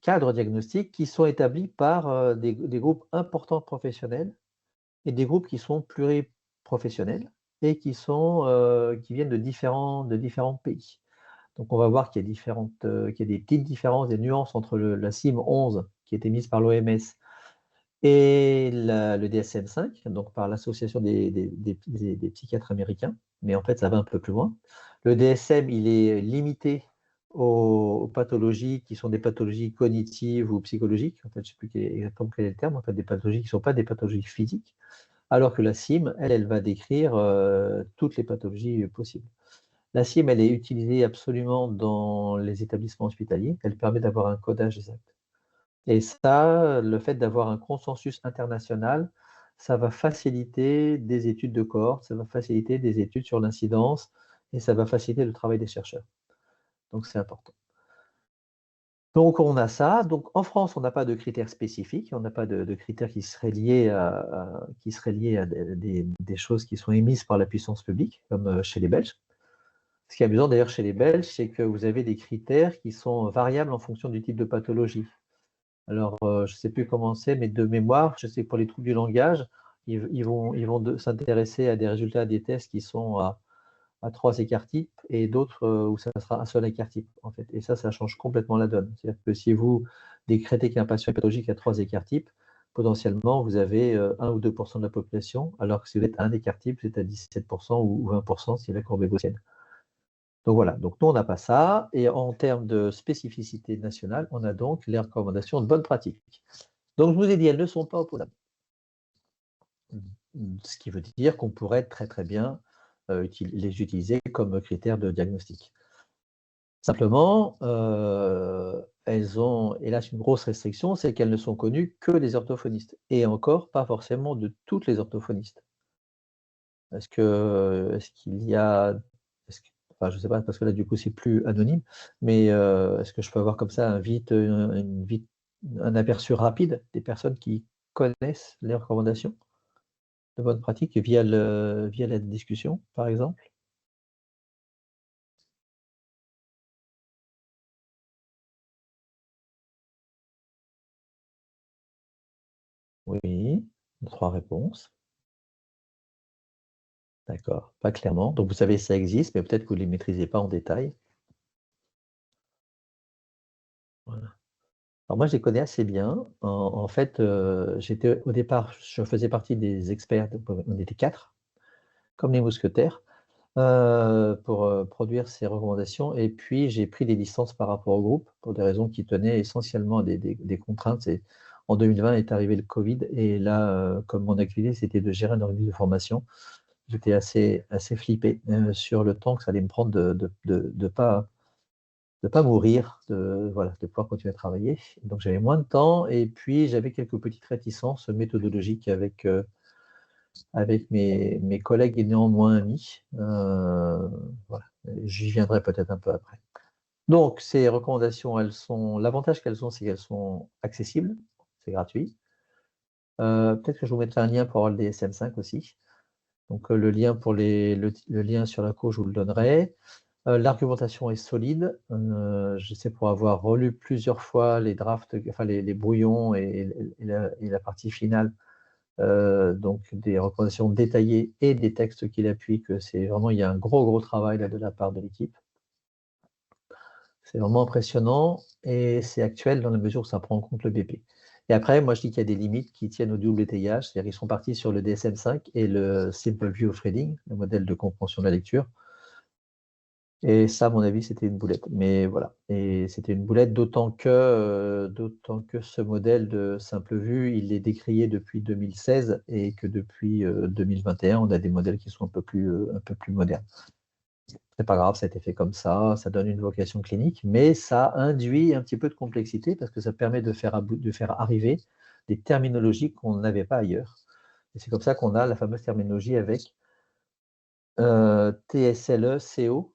cadres diagnostiques qui sont établis par des groupes importants professionnels et des groupes qui sont pluriprofessionnels et qui viennent de différents pays. Donc on va voir qu'il y a des petites différences, des nuances entre la CIM 11 qui a été mise par l'OMS et le DSM5, donc par l'Association des psychiatres américains, mais en fait ça va un peu plus loin. Le DSM, il est limité aux pathologies qui sont des pathologies cognitives ou psychologiques, en fait je ne sais plus exactement quel est le terme, en fait des pathologies qui ne sont pas des pathologies physiques, alors que la CIM, elle va décrire toutes les pathologies possibles. La CIM, elle est utilisée absolument dans les établissements hospitaliers, elle permet d'avoir un codage exact. Et ça, le fait d'avoir un consensus international, ça va faciliter des études de cohorte, ça va faciliter des études sur l'incidence et ça va faciliter le travail des chercheurs. Donc c'est important. Donc on a ça. Donc en France, on n'a pas de critères spécifiques, on n'a pas de critères qui seraient liés à des choses qui sont émises par la puissance publique, comme chez les Belges. Ce qui est amusant d'ailleurs chez les Belges, c'est que vous avez des critères qui sont variables en fonction du type de pathologie. Alors, je ne sais plus comment c'est, mais de mémoire, je sais que pour les troubles du langage, ils vont s'intéresser à des résultats des tests qui sont à 3 écarts types et d'autres où ça sera un seul écart type, en fait. Et ça change complètement la donne. C'est-à-dire que si vous décrétez qu'un patient est pathologique à 3 écarts types, potentiellement, vous avez 1 ou 2% de la population, alors que si vous êtes à un écart type, c'est à 17% ou 20% si la courbe est gaussienne. Donc voilà, donc nous on n'a pas ça, et en termes de spécificité nationale, on a donc les recommandations de bonne pratique. Donc je vous ai dit, elles ne sont pas opposables. Ce qui veut dire qu'on pourrait très très bien les utiliser comme critères de diagnostic. Simplement, elles ont, hélas, une grosse restriction, c'est qu'elles ne sont connues que des orthophonistes, et encore pas forcément de toutes les orthophonistes. Est-ce qu'il y a, enfin, je ne sais pas, parce que là, du coup, c'est plus anonyme, mais est-ce que je peux avoir comme ça un aperçu rapide des personnes qui connaissent les recommandations de bonne pratique via la discussion, par exemple? Oui, 3 réponses. D'accord, pas clairement. Donc vous savez ça existe, mais peut-être que vous ne les maîtrisez pas en détail. Voilà. Alors moi, je les connais assez bien. En fait, j'étais au départ, je faisais partie des experts, on était 4, comme les mousquetaires, pour produire ces recommandations. Et puis, j'ai pris des licences par rapport au groupe, pour des raisons qui tenaient essentiellement à des contraintes. En 2020 est arrivé le Covid, et là, comme mon activité, c'était de gérer un organisme de formation, j'étais assez flippé sur le temps que ça allait me prendre de pas mourir, voilà, de pouvoir continuer à travailler. Donc j'avais moins de temps, et puis j'avais quelques petites réticences méthodologiques avec mes collègues et néanmoins amis. Voilà. J'y viendrai peut-être un peu après. Donc ces recommandations, l'avantage qu'elles ont, c'est qu'elles sont accessibles, c'est gratuit. Peut-être que je vous mettrai un lien pour avoir le DSM5 aussi. Donc le lien le lien sur la cause, je vous le donnerai. L'argumentation est solide. Je sais pour avoir relu plusieurs fois les drafts, enfin les brouillons et la partie finale, donc des recommandations détaillées et des textes qui l'appuient, que c'est vraiment, il y a un gros travail là de la part de l'équipe. C'est vraiment impressionnant et c'est actuel dans la mesure où ça prend en compte le BP. Et après, moi je dis qu'il y a des limites qui tiennent au double étayage, c'est-à-dire qu'ils sont partis sur le DSM5 et le Simple View of Reading, le modèle de compréhension de la lecture. Et ça, à mon avis, c'était une boulette. Mais voilà. Et c'était une boulette, d'autant que ce modèle de simple vue, il est décrié depuis 2016 et que depuis 2021, on a des modèles qui sont un peu plus modernes. C'est pas grave, ça a été fait comme ça donne une vocation clinique, mais ça induit un petit peu de complexité parce que ça permet de faire arriver des terminologies qu'on n'avait pas ailleurs. Et c'est comme ça qu'on a la fameuse terminologie avec TSLE-CO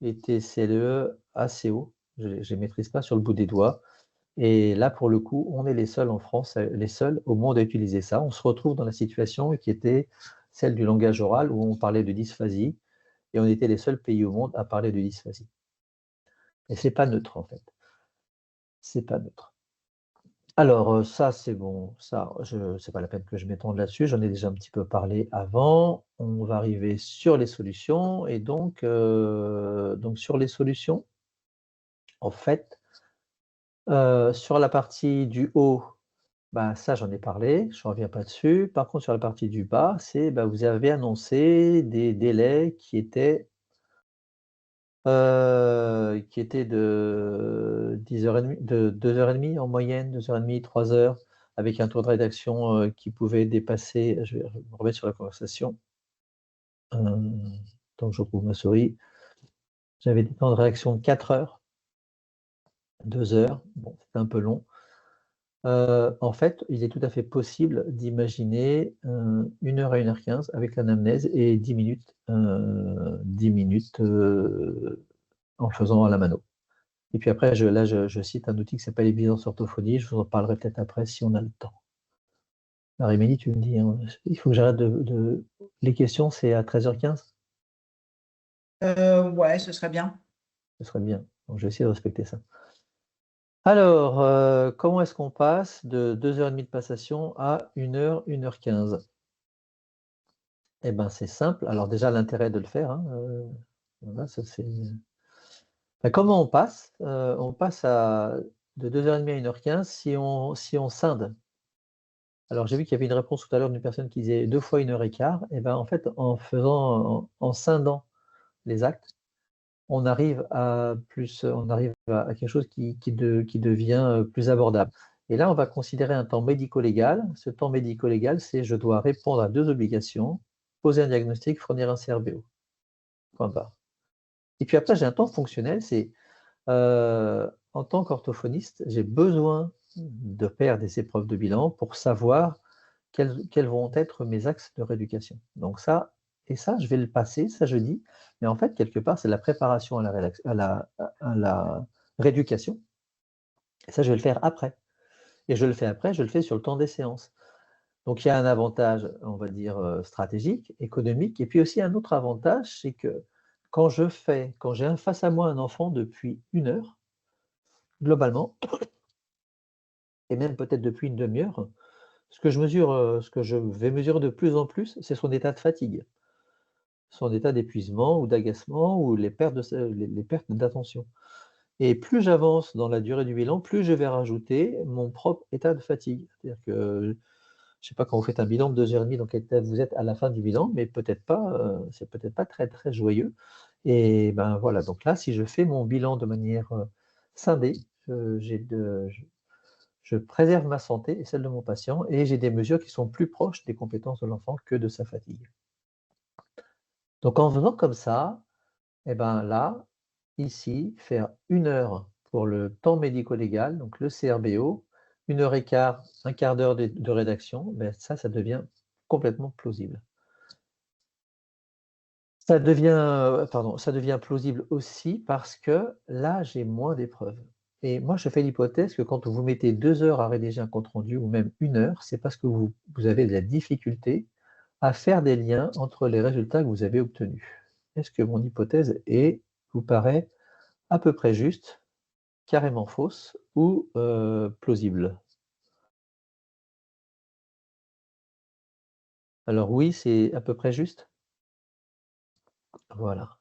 et TSLE-ACO. Je ne les maîtrise pas sur le bout des doigts. Et là, pour le coup, on est les seuls en France, les seuls au monde à utiliser ça. On se retrouve dans la situation qui était celle du langage oral où on parlait de dysphasie et on était les seuls pays au monde à parler de dysphasie. Et c'est pas neutre, en fait. C'est pas neutre. Alors, ça, c'est bon. Ça, c'est pas la peine que je m'étende là-dessus. J'en ai déjà un petit peu parlé avant. On va arriver sur les solutions. Et donc sur les solutions, en fait, sur la partie du haut, bah, ça, j'en ai parlé. Je ne reviens pas dessus. Par contre, sur la partie du bas, c'est, bah, vous avez annoncé des délais qui était de 10h30, de 2h30 en moyenne, 2h30, 3h, avec un taux de rédaction qui pouvait dépasser, je vais me remettre sur la conversation, tant que je retrouve ma souris, j'avais des temps de réaction de 4 heures, 2 heures, bon, c'était un peu long. En fait, il est tout à fait possible d'imaginer 1h à 1h15 avec l'anamnèse et 10 minutes, 10 minutes en faisant à la mano. Et puis après, je cite un outil qui s'appelle Évidence Orthophonie. Je vous en parlerai peut-être après si on a le temps. Marie-Mélie, tu me dis, hein, il faut que j'arrête Les questions, c'est à 13h15? Ouais, ce serait bien. Ce serait bien. Donc, je vais essayer de respecter ça. Alors, comment est-ce qu'on passe de 2h30 de passation à 1h, 1h15? Eh bien, c'est simple. Alors déjà, l'intérêt de le faire, hein, voilà, ça c'est... Ben, comment on passe? On passe de 2h30 à 1h15 si on scinde. Alors, j'ai vu qu'il y avait une réponse tout à l'heure d'une personne qui disait 2 fois 1h15. Et ben, en fait, en scindant les actes, on arrive à quelque chose qui devient plus abordable. Et là, on va considérer un temps médico-légal. Ce temps médico-légal, c'est je dois répondre à 2 obligations, poser un diagnostic, fournir un CRBO. Point barre. Et puis après, j'ai un temps fonctionnel, c'est en tant qu'orthophoniste, j'ai besoin de faire des épreuves de bilan pour savoir quels vont être mes axes de rééducation. Donc ça, et ça, je vais le passer, ça je dis, mais en fait, quelque part, c'est la préparation à la rééducation. Et ça, je vais le faire après. Et je le fais après, je le fais sur le temps des séances. Donc il y a un avantage, on va dire, stratégique, économique, et puis aussi un autre avantage, c'est que quand j'ai face à moi un enfant depuis 1 heure, globalement, et même peut-être depuis une demi-heure, ce que je vais mesurer de plus en plus, c'est son état de fatigue, son état d'épuisement ou d'agacement ou les pertes d'attention. Et plus j'avance dans la durée du bilan, plus je vais rajouter mon propre état de fatigue. C'est-à-dire que, je ne sais pas quand vous faites un bilan de 2h30 dans quel état vous êtes à la fin du bilan, mais peut-être pas, c'est peut-être pas très, très joyeux. Et ben voilà, donc là, si je fais mon bilan de manière scindée, je préserve ma santé et celle de mon patient et j'ai des mesures qui sont plus proches des compétences de l'enfant que de sa fatigue. Donc en faisant comme ça, et ben là, ici, faire 1 heure pour le temps médico-légal, donc le CRBO, 1h15, un quart d'heure de rédaction, ben ça devient complètement plausible. Ça devient plausible aussi parce que là, j'ai moins d'épreuves. Et moi, je fais l'hypothèse que quand vous mettez 2 heures à rédiger un compte-rendu ou même 1 heure, c'est parce que vous avez de la difficulté à faire des liens entre les résultats que vous avez obtenus. Est-ce que mon hypothèse vous paraît à peu près juste, carrément fausse ou plausible? Alors oui, c'est à peu près juste. Voilà.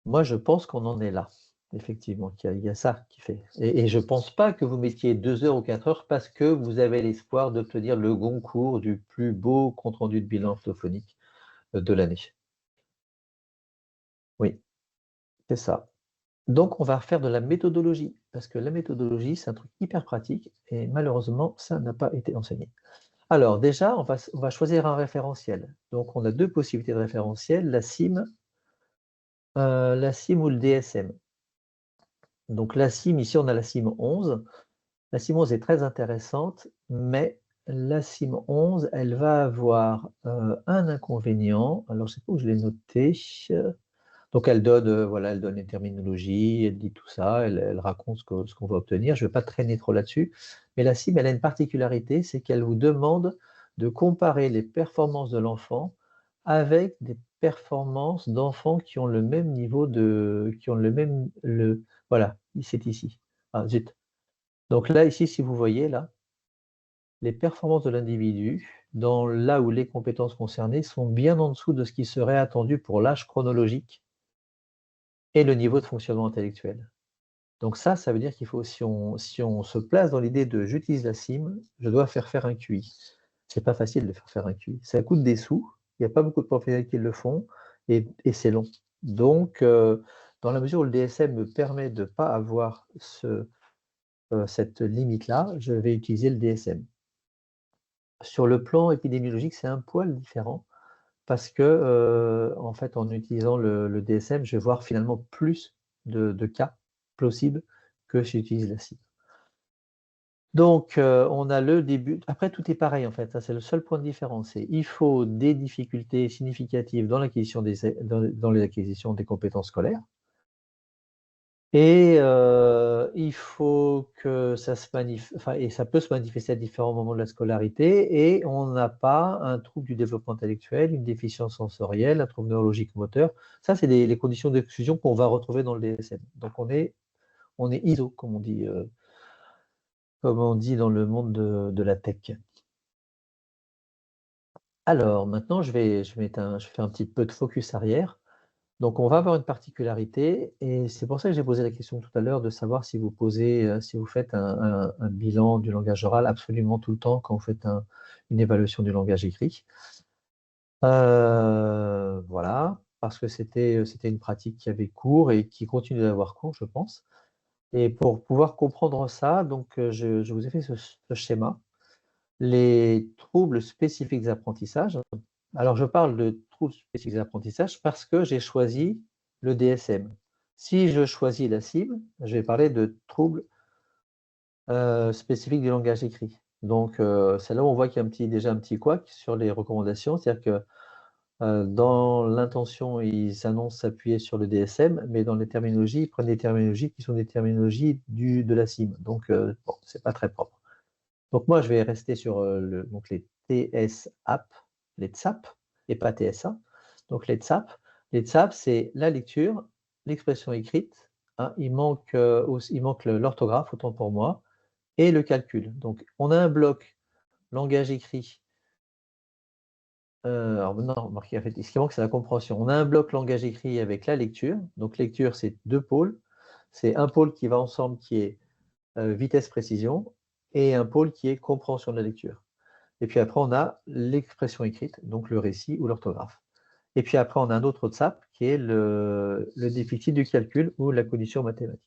Moi, je pense qu'on en est là, effectivement, qu'il y a ça qui fait. Et je ne pense pas que vous mettiez 2 heures ou 4 heures parce que vous avez l'espoir d'obtenir le Goncourt du plus beau compte-rendu de bilan orthophonique de l'année. Oui. C'est ça. Donc, on va faire de la méthodologie, parce que la méthodologie, c'est un truc hyper pratique, et malheureusement, ça n'a pas été enseigné. Alors, déjà, on va choisir un référentiel. Donc, on a deux possibilités de référentiel, la CIM ou le DSM. Donc, la CIM, ici, on a la CIM 11. La CIM 11 est très intéressante, mais la CIM 11, elle va avoir un inconvénient. Alors, je ne sais pas où je l'ai noté. Donc, elle donne, voilà, elle donne les terminologies, elle dit tout ça, elle raconte ce qu'on va obtenir. Je ne vais pas traîner trop là-dessus. Mais la CIM, elle a une particularité, c'est qu'elle vous demande de comparer les performances de l'enfant avec des performances d'enfants qui ont le même niveau qui ont le même, voilà, c'est ici. Ah, zut. Donc là, ici, si vous voyez, là, les performances de l'individu, dans là où les compétences concernées sont bien en dessous de ce qui serait attendu pour l'âge chronologique et le niveau de fonctionnement intellectuel. Donc ça veut dire qu'il faut, si on se place dans l'idée de j'utilise la CIM, je dois faire un QI. C'est pas facile de faire un QI. Ça coûte des sous, il n'y a pas beaucoup de professionnels qui le font, et c'est long. Donc, dans la mesure où le DSM me permet de ne pas avoir cette limite-là, je vais utiliser le DSM. Sur le plan épidémiologique, c'est un poil différent, parce que, en fait, en utilisant le DSM, je vais voir finalement plus de cas plausibles que si j'utilise la CIM. Donc, on a le début. Après, tout est pareil, en fait. Ça, c'est le seul point de différence. Il faut des difficultés significatives dans l'acquisition dans les acquisitions des compétences scolaires. Et il faut que ça se et ça peut se manifester à différents moments de la scolarité, et on n'a pas un trouble du développement intellectuel, une déficience sensorielle, un trouble neurologique moteur. Ça, c'est les conditions d'exclusion qu'on va retrouver dans le DSM. Donc, on est ISO, comme on dit dans le monde de la tech. Alors, maintenant, je fais un petit peu de focus arrière. Donc, on va avoir une particularité, et c'est pour ça que j'ai posé la question tout à l'heure de savoir si vous faites un bilan du langage oral absolument tout le temps quand vous faites une évaluation du langage écrit. Voilà, parce que c'était une pratique qui avait cours et qui continue d'avoir cours, je pense. Et pour pouvoir comprendre ça, donc je vous ai fait ce schéma. Les troubles spécifiques d'apprentissage. Alors, je parle de troubles spécifiques d'apprentissage parce que j'ai choisi le DSM. Si je choisis la CIM, je vais parler de troubles spécifiques du langage écrit. Donc, c'est là où on voit qu'il y a déjà un petit couac sur les recommandations. C'est-à-dire que dans l'intention, ils annoncent s'appuyer sur le DSM, mais dans les terminologies, ils prennent des terminologies qui sont des terminologies de la CIM. Donc, bon, c'est pas très propre. Donc moi, je vais rester sur donc les TSAP, les TSAP, et pas TSA. Donc les TSAP. Les TSAP, c'est la lecture, l'expression écrite, hein, il manque l'orthographe, autant pour moi, et le calcul. Donc on a un bloc langage écrit. Alors non, remarquez, en fait, ce qui manque, c'est la compréhension. On a un bloc langage écrit avec la lecture. Donc lecture, c'est deux pôles. C'est un pôle qui va ensemble, qui est vitesse-précision, et un pôle qui est compréhension de la lecture. Et puis après, on a l'expression écrite, donc le récit ou l'orthographe. Et puis après, on a un autre TSAP qui est le déficit du calcul ou la cognition mathématique.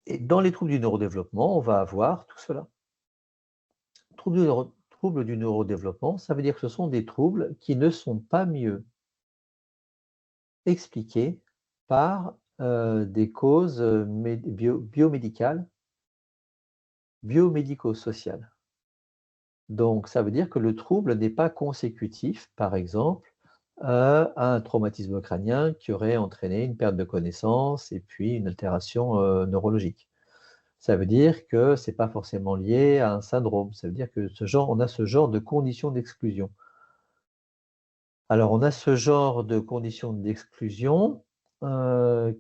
Et dans les troubles du neurodéveloppement, on va avoir tout cela. Troubles du neurodéveloppement, ça veut dire que ce sont des troubles qui ne sont pas mieux expliqués par des causes biomédicales, biomédico-sociales. Donc, ça veut dire que le trouble n'est pas consécutif, par exemple, à un traumatisme crânien qui aurait entraîné une perte de connaissance et puis une altération neurologique. Ça veut dire que ce n'est pas forcément lié à un syndrome. Ça veut dire que on a ce genre de conditions d'exclusion. Alors, on a ce genre de conditions d'exclusion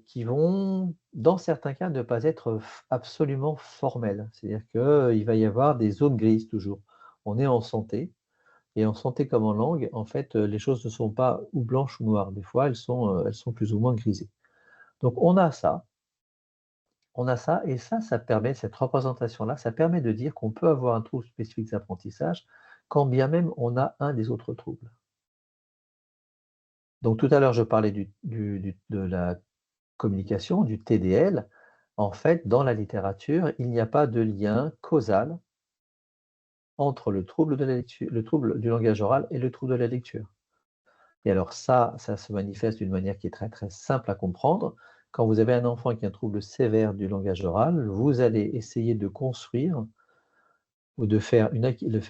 qui vont, dans certains cas, ne pas être absolument formelles. C'est-à-dire qu'il va y avoir des zones grises toujours. On est en santé, et en santé comme en langue, en fait, les choses ne sont pas ou blanches ou noires. Des fois, elles sont plus ou moins grisées. Donc, et ça permet, cette représentation-là, ça permet de dire qu'on peut avoir un trouble spécifique d'apprentissage, quand bien même on a un des autres troubles. Donc tout à l'heure, je parlais de la communication, du TDL. En fait, dans la littérature, il n'y a pas de lien causal entre le trouble de la lecture, le trouble du langage oral et le trouble de la lecture. Et alors ça se manifeste d'une manière qui est très très simple à comprendre. Quand vous avez un enfant qui a un trouble sévère du langage oral, vous allez essayer de construire ou de faire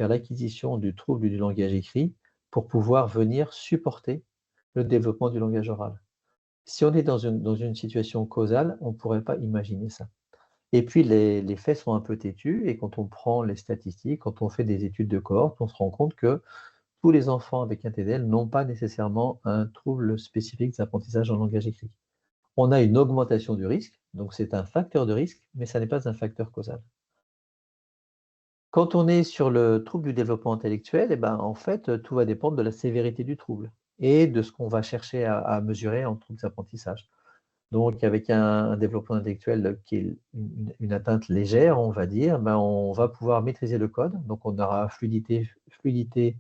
l'acquisition du trouble du langage écrit pour pouvoir venir supporter le développement du langage oral. Si on est dans une situation causale, on ne pourrait pas imaginer ça. Et puis les faits sont un peu têtus, et quand on prend les statistiques, quand on fait des études de cohorte, on se rend compte que tous les enfants avec un TDL n'ont pas nécessairement un trouble spécifique d'apprentissage en langage écrit. On a une augmentation du risque, donc c'est un facteur de risque, mais ça n'est pas un facteur causal. Quand on est sur le trouble du développement intellectuel, eh ben, en fait, tout va dépendre de la sévérité du trouble et de ce qu'on va chercher à mesurer en trouble d'apprentissage. Donc, avec un développement intellectuel qui est une atteinte légère, on va dire, ben, on va pouvoir maîtriser le code. Donc, on aura fluidité,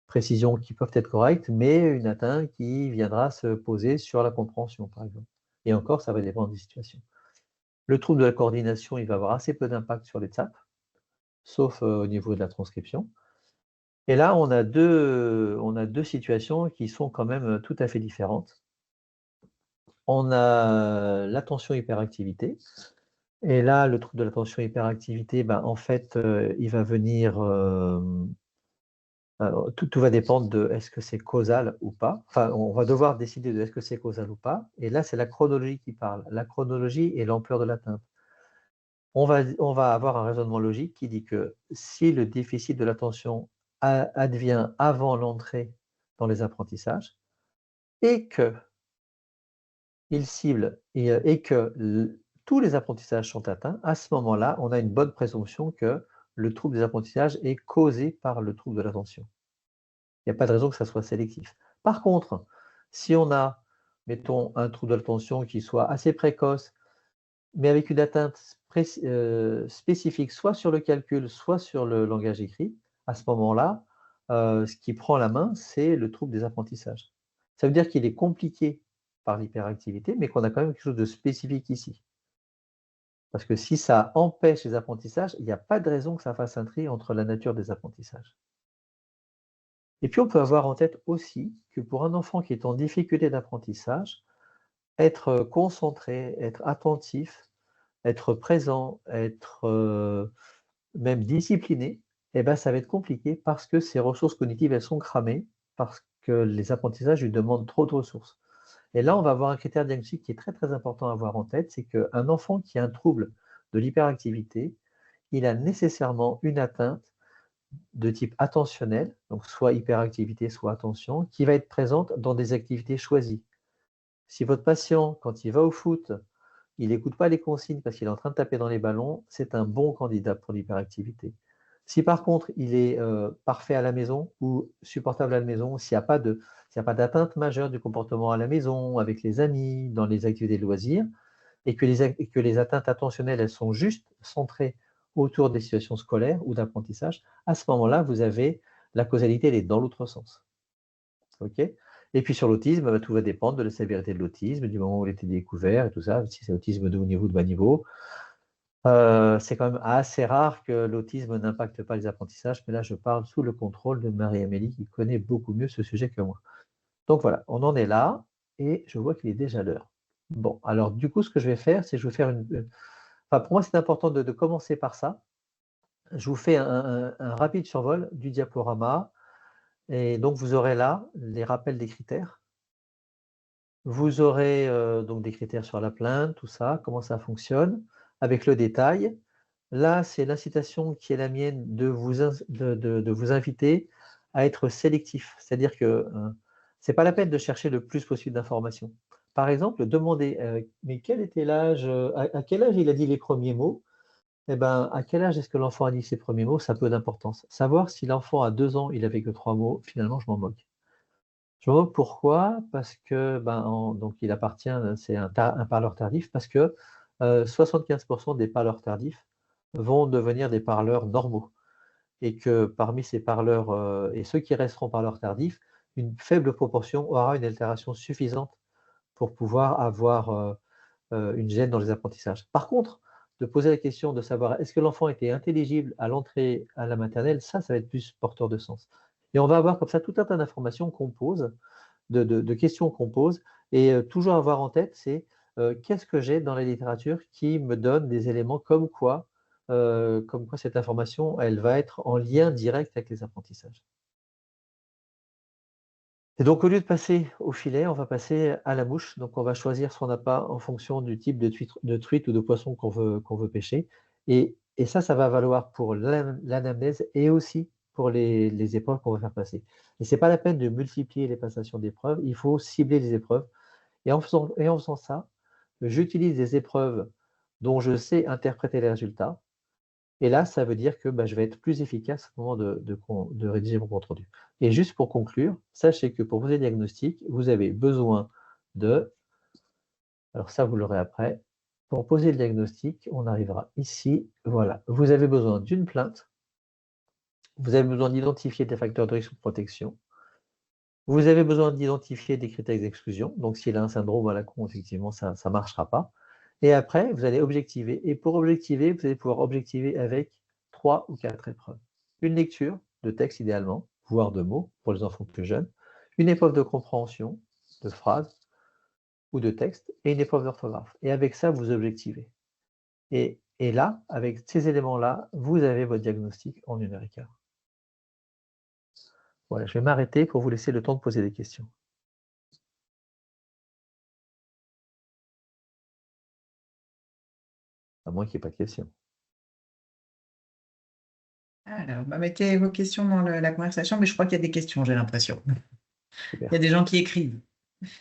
précision qui peuvent être correctes, mais une atteinte qui viendra se poser sur la compréhension, par exemple. Et encore, ça va dépendre des situations. Le trouble de la coordination, il va avoir assez peu d'impact sur les TSAP, sauf au niveau de la transcription. Et là, on a deux situations qui sont quand même tout à fait différentes. On a l'attention hyperactivité. Et là, le trouble de l'attention hyperactivité, ben, en fait, il va venir. Tout va dépendre de est-ce que c'est causal ou pas. Enfin, on va devoir décider de est-ce que c'est causal ou pas. Et là, c'est la chronologie qui parle. La chronologie et l'ampleur de l'atteinte. On va avoir un raisonnement logique qui dit que si le déficit de l'attention advient avant l'entrée dans les apprentissages et que il cible et que tous les apprentissages sont atteints, à ce moment-là, on a une bonne présomption que le trouble des apprentissages est causé par le trouble de l'attention. Il n'y a pas de raison que ça soit sélectif. Par contre, si on a, mettons, un trouble de l'attention qui soit assez précoce, mais avec une atteinte spécifique, soit sur le calcul, soit sur le langage écrit, à ce moment-là, ce qui prend la main, c'est le trouble des apprentissages. Ça veut dire qu'il est compliqué par l'hyperactivité, mais qu'on a quand même quelque chose de spécifique ici. Parce que si ça empêche les apprentissages, il n'y a pas de raison que ça fasse un tri entre la nature des apprentissages. Et puis on peut avoir en tête aussi que pour un enfant qui est en difficulté d'apprentissage, être concentré, être attentif, être présent, être même discipliné, eh ben, ça va être compliqué parce que ses ressources cognitives, elles sont cramées, parce que les apprentissages lui demandent trop de ressources. Et là, on va avoir un critère diagnostique qui est très très important à avoir en tête, c'est qu'un enfant qui a un trouble de l'hyperactivité, il a nécessairement une atteinte de type attentionnel, donc soit hyperactivité, soit attention, qui va être présente dans des activités choisies. Si votre patient, quand il va au foot, il n'écoute pas les consignes parce qu'il est en train de taper dans les ballons, c'est un bon candidat pour l'hyperactivité. Si par contre il est parfait à la maison ou supportable à la maison, s'il n'y a pas d'atteinte majeure du comportement à la maison, avec les amis, dans les activités de loisirs, et que les atteintes attentionnelles, elles sont juste centrées autour des situations scolaires ou d'apprentissage, à ce moment-là, vous avez la causalité, elle est dans l'autre sens. OK? Et puis sur l'autisme, bah, tout va dépendre de la sévérité de l'autisme, du moment où il a été découvert et tout ça, si c'est autisme de haut niveau ou de bas niveau. C'est quand même assez rare que l'autisme n'impacte pas les apprentissages, mais là je parle sous le contrôle de Marie-Amélie qui connaît beaucoup mieux ce sujet que moi. Donc voilà, on en est là et je vois qu'il est déjà l'heure. Bon, alors du coup, ce que je vais faire, c'est que je vais faire enfin, pour moi, c'est important de commencer par ça. Je vous fais un rapide survol du diaporama et donc vous aurez là les rappels des critères. Vous aurez donc des critères sur la plainte, tout ça, comment ça fonctionne, avec le détail. Là, c'est l'incitation qui est la mienne de vous inviter à être sélectif. C'est-à-dire que ce n'est pas la peine de chercher le plus possible d'informations. Par exemple, demandez, mais quel était l'âge, à quel âge il a dit les premiers mots? Eh ben, à quel âge est-ce que l'enfant a dit ses premiers mots? Ça a peu d'importance. Savoir si l'enfant a 2 ans, il avait que 3 mots, finalement, je m'en moque. Je me moque pourquoi? Parce que ben, donc il appartient, c'est un parleur tardif, parce que 75% des parleurs tardifs vont devenir des parleurs normaux. Et que parmi ces parleurs, et ceux qui resteront parleurs tardifs, une faible proportion aura une altération suffisante pour pouvoir avoir une gêne dans les apprentissages. Par contre, de poser la question de savoir est-ce que l'enfant était intelligible à l'entrée à la maternelle, ça va être plus porteur de sens. Et on va avoir comme ça tout un tas d'informations qu'on pose, de questions qu'on pose, et toujours avoir en tête, c'est qu'est-ce que j'ai dans la littérature qui me donne des éléments comme quoi cette information, elle va être en lien direct avec les apprentissages. Et donc, au lieu de passer au filet, on va passer à la mouche. Donc, on va choisir son appât en fonction du type de truite ou de poisson qu'on veut pêcher. Et ça va valoir pour l'anamnèse et aussi pour les épreuves qu'on va faire passer. Et ce n'est pas la peine de multiplier les passations d'épreuves, il faut cibler les épreuves. Et en faisant ça, j'utilise des épreuves dont je sais interpréter les résultats. Et là, ça veut dire que je vais être plus efficace au moment de rédiger mon compte rendu. Et juste pour conclure, sachez que pour poser le diagnostic, vous avez besoin de, alors ça vous l'aurez après, pour poser le diagnostic, on arrivera ici, voilà, vous avez besoin d'une plainte, vous avez besoin d'identifier des facteurs de risque ou de protection, vous avez besoin d'identifier des critères d'exclusion, donc s'il a un syndrome à la con, effectivement, ça ne marchera pas. Et après, vous allez objectiver. Et pour objectiver, vous allez pouvoir objectiver avec 3 ou 4 épreuves. Une lecture de texte idéalement, voire de mots pour les enfants plus jeunes, une épreuve de compréhension de phrases ou de texte, et une épreuve d'orthographe. Et avec ça, vous objectivez. Et là, avec ces éléments-là, vous avez votre diagnostic en 1 heure et quart. Voilà, je vais m'arrêter pour vous laisser le temps de poser des questions. À moins qu'il n'y ait pas de questions. Alors, mettez vos questions dans la conversation, mais je crois qu'il y a des questions, j'ai l'impression. Super. Il y a des gens qui écrivent.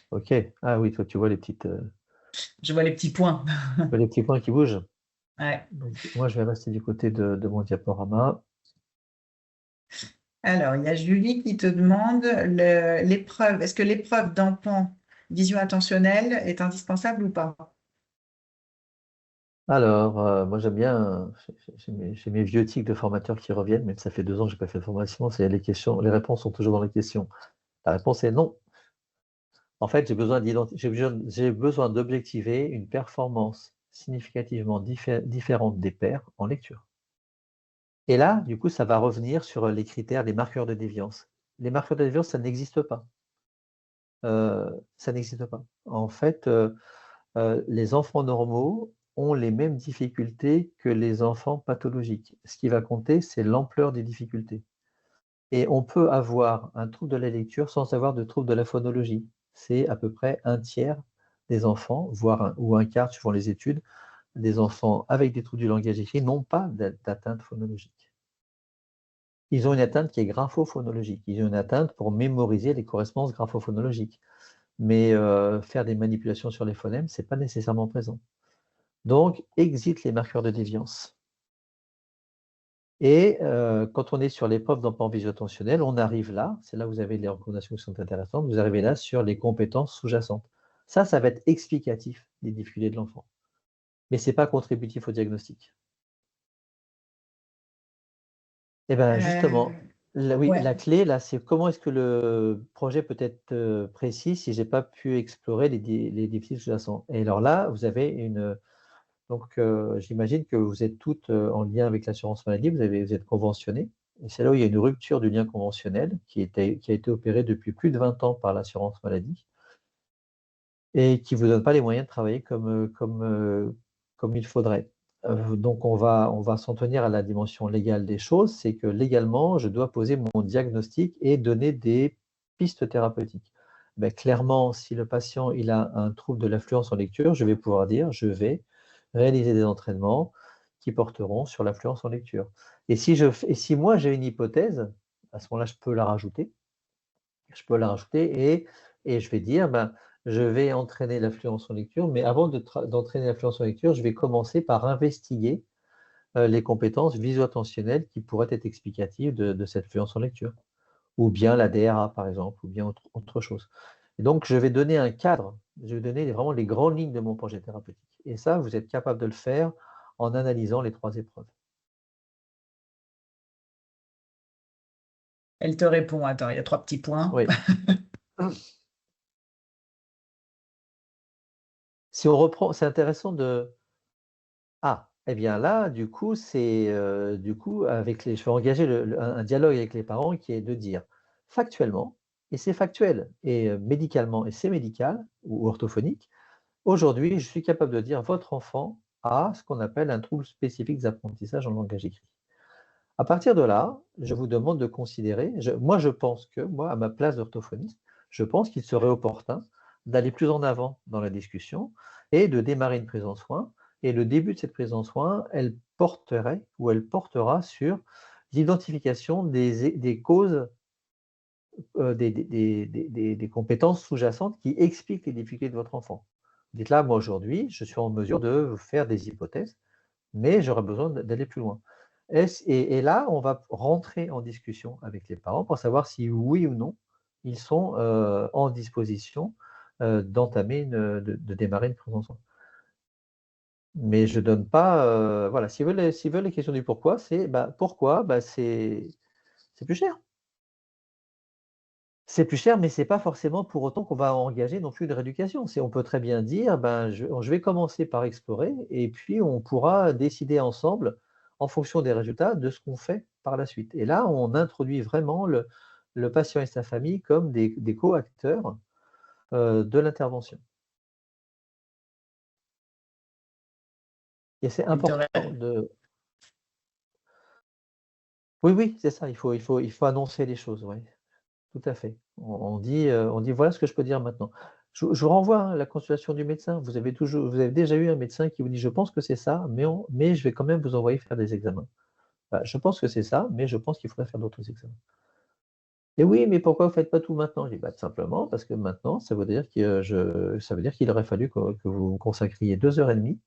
Ok. Ah oui, toi, tu vois Je vois les petits points. les petits points qui bougent. Ouais. Donc, moi, je vais rester du côté de mon diaporama. Alors, il y a Julie qui te demande l'épreuve. Est-ce que l'épreuve d'enfant vision attentionnelle est indispensable ou pas? Alors, moi, j'aime bien, j'ai mes vieux tics de formateurs qui reviennent, même ça fait 2 ans que je n'ai pas fait de formation, c'est les questions, les réponses sont toujours dans les questions. La réponse est non. En fait, j'ai besoin d'objectiver une performance significativement différente des pairs en lecture. Et là, du coup, ça va revenir sur les critères, les marqueurs de déviance. Les marqueurs de déviance, ça n'existe pas. Ça n'existe pas. En fait, les enfants normaux ont les mêmes difficultés que les enfants pathologiques. Ce qui va compter, c'est l'ampleur des difficultés. Et on peut avoir un trouble de la lecture sans avoir de trouble de la phonologie. C'est à peu près 1/3 des enfants, ou un quart suivant les études, des enfants avec des troubles du langage écrit n'ont pas d'atteinte phonologique. Ils ont une atteinte qui est graphophonologique. Ils ont une atteinte pour mémoriser les correspondances graphophonologiques. Mais faire des manipulations sur les phonèmes, ce n'est pas nécessairement présent. Donc, exit les marqueurs de déviance. Et quand on est sur l'épreuve d'emploi visio-attentionnel, on arrive là, c'est là où vous avez les recommandations qui sont intéressantes, vous arrivez là sur les compétences sous-jacentes. Ça va être explicatif des difficultés de l'enfant. Mais ce n'est pas contributif au diagnostic. Et bien justement, oui, Ouais. la clé, là, c'est comment est-ce que le projet peut être précis si je n'ai pas pu explorer les difficultés sous-jacentes. Et alors là, vous avez une... Donc, j'imagine que vous êtes toutes en lien avec l'assurance maladie, vous êtes conventionnées. Et c'est là où il y a une rupture du lien conventionnel qui a été opérée depuis plus de 20 ans par l'assurance maladie et qui ne vous donne pas les moyens de travailler comme il faudrait. Donc, on va s'en tenir à la dimension légale des choses, c'est que légalement, je dois poser mon diagnostic et donner des pistes thérapeutiques. Ben, clairement, si le patient il a un trouble de l'affluence en lecture, je vais pouvoir dire, je vais réaliser des entraînements qui porteront sur l'affluence en lecture. Et si moi j'ai une hypothèse, à ce moment-là, je peux la rajouter. Et je vais dire, je vais entraîner l'affluence en lecture, mais avant d'entraîner l'affluence en lecture, je vais commencer par investiguer les compétences visuo-attentionnelles qui pourraient être explicatives de cette fluence en lecture, ou bien la DRA par exemple, ou bien autre chose. Et donc, je vais donner un cadre, je vais donner vraiment les grandes lignes de mon projet thérapeutique. Et ça, vous êtes capable de le faire en analysant les 3 épreuves. Elle te répond. Attends, il y a 3 petits points. Oui. Si on reprend, c'est intéressant de… Ah, eh bien là, du coup, je vais engager un dialogue avec les parents qui est de dire factuellement, et c'est factuel, et médicalement, et c'est médical, ou orthophonique, aujourd'hui, je suis capable de dire votre enfant a ce qu'on appelle un trouble spécifique d'apprentissage en langage écrit. À partir de là, je vous demande de considérer, je pense que, moi, à ma place d'orthophoniste, je pense qu'il serait opportun d'aller plus en avant dans la discussion et de démarrer une prise en soin. Et le début de cette prise en soin, elle porterait ou elle portera sur l'identification des causes, des compétences sous-jacentes qui expliquent les difficultés de votre enfant. Dites là, moi aujourd'hui, je suis en mesure de faire des hypothèses, mais j'aurais besoin d'aller plus loin. Et là, on va rentrer en discussion avec les parents pour savoir si oui ou non, ils sont en disposition de démarrer une prise en soin. Mais je ne donne pas, voilà, s'ils veulent les questions du pourquoi, c'est pourquoi, c'est plus cher. C'est plus cher, mais ce n'est pas forcément pour autant qu'on va engager non plus une rééducation. On peut très bien dire, je vais commencer par explorer et puis on pourra décider ensemble, en fonction des résultats, de ce qu'on fait par la suite. Et là, on introduit vraiment le patient et sa famille comme des co-acteurs de l'intervention. Et c'est important de… Oui, oui, c'est ça, il faut annoncer les choses, oui. Tout à fait. On dit: «Voilà ce que je peux dire maintenant». Je vous renvoie, hein, la consultation du médecin. Vous avez déjà eu un médecin qui vous dit: «Je pense que c'est ça, mais je vais quand même vous envoyer faire des examens». Bah, je pense que c'est ça, mais je pense qu'il faudrait faire d'autres examens. «Et oui, mais pourquoi vous ne faites pas tout maintenant?» Je dis: «Bah, tout simplement parce que maintenant, ça veut dire qu'il aurait fallu que vous consacriez 2 heures et demie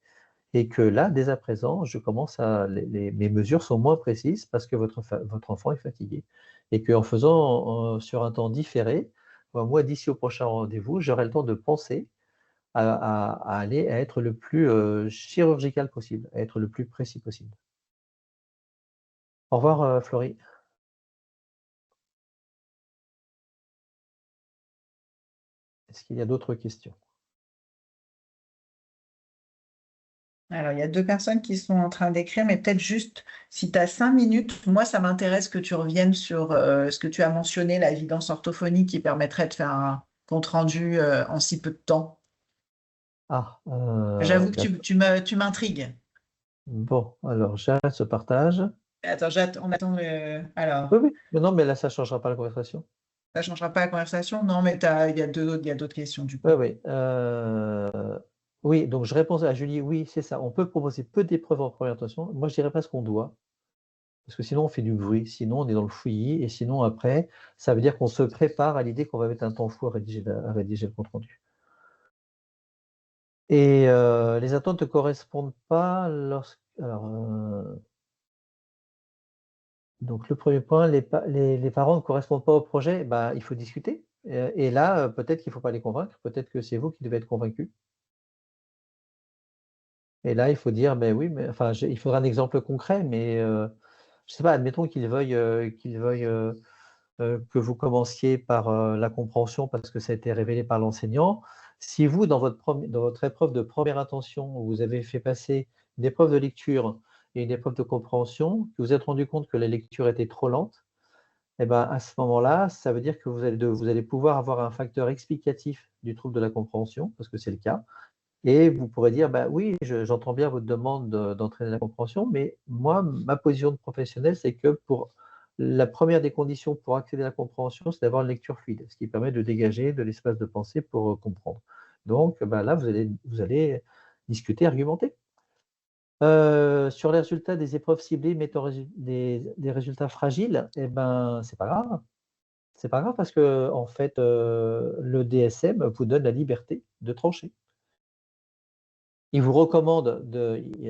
et que là, dès à présent, je commence à mes mesures sont moins précises parce que votre enfant est fatigué et qu'en faisant sur un temps différé, moi, d'ici au prochain rendez-vous, j'aurai le temps de penser à être le plus chirurgical possible, à être le plus précis possible. Au revoir, Florie. Est-ce qu'il y a d'autres questions? Alors, il y a 2 personnes qui sont en train d'écrire, mais peut-être juste, si tu as 5 minutes, moi, ça m'intéresse que tu reviennes sur ce que tu as mentionné, la guidance orthophonique qui permettrait de faire un compte-rendu en si peu de temps. Ah, J'avoue que d'accord. tu m'intrigues. Bon, alors j'arrête ce partage. Attends, on attend Oui, alors, oui, mais non, mais là, ça ne changera pas la conversation. ça ne changera pas la conversation? Non, mais il y a d'autres questions du Oui, coup. oui. Oui, donc je réponds à Julie, oui, c'est ça. On peut proposer peu d'épreuves en première intention. Moi, je dirais pas ce qu'on doit, parce que sinon on fait du bruit, sinon on est dans le fouillis, et sinon après, ça veut dire qu'on se prépare à l'idée qu'on va mettre un temps fou à rédiger le compte-rendu. Et les attentes ne correspondent pas Alors, donc le premier point, les parents ne correspondent pas au projet, bah, il faut discuter. Et là, peut-être qu'il ne faut pas les convaincre, peut-être que c'est vous qui devez être convaincus. Et là, il faut dire, ben oui, mais enfin, il faudra un exemple concret, mais je sais pas, admettons qu'ils veuillent que vous commenciez par la compréhension parce que ça a été révélé par l'enseignant. Si vous, dans votre épreuve de première intention, vous avez fait passer une épreuve de lecture et une épreuve de compréhension, que vous vous êtes rendu compte que la lecture était trop lente, eh ben, à ce moment-là, ça veut dire que vous allez pouvoir avoir un facteur explicatif du trouble de la compréhension, parce que c'est le cas. Et vous pourrez dire, bah oui, j'entends bien votre demande d'entraîner la compréhension, mais moi, ma position de professionnel, c'est que pour la première des conditions pour accéder à la compréhension, c'est d'avoir une lecture fluide, ce qui permet de dégager de l'espace de pensée pour comprendre. Donc bah là, vous allez discuter, argumenter. Sur les résultats des épreuves ciblées mettant des résultats fragiles, eh ben, c'est pas grave. C'est pas grave parce que en fait, le DSM vous donne la liberté de trancher. Il vous recommande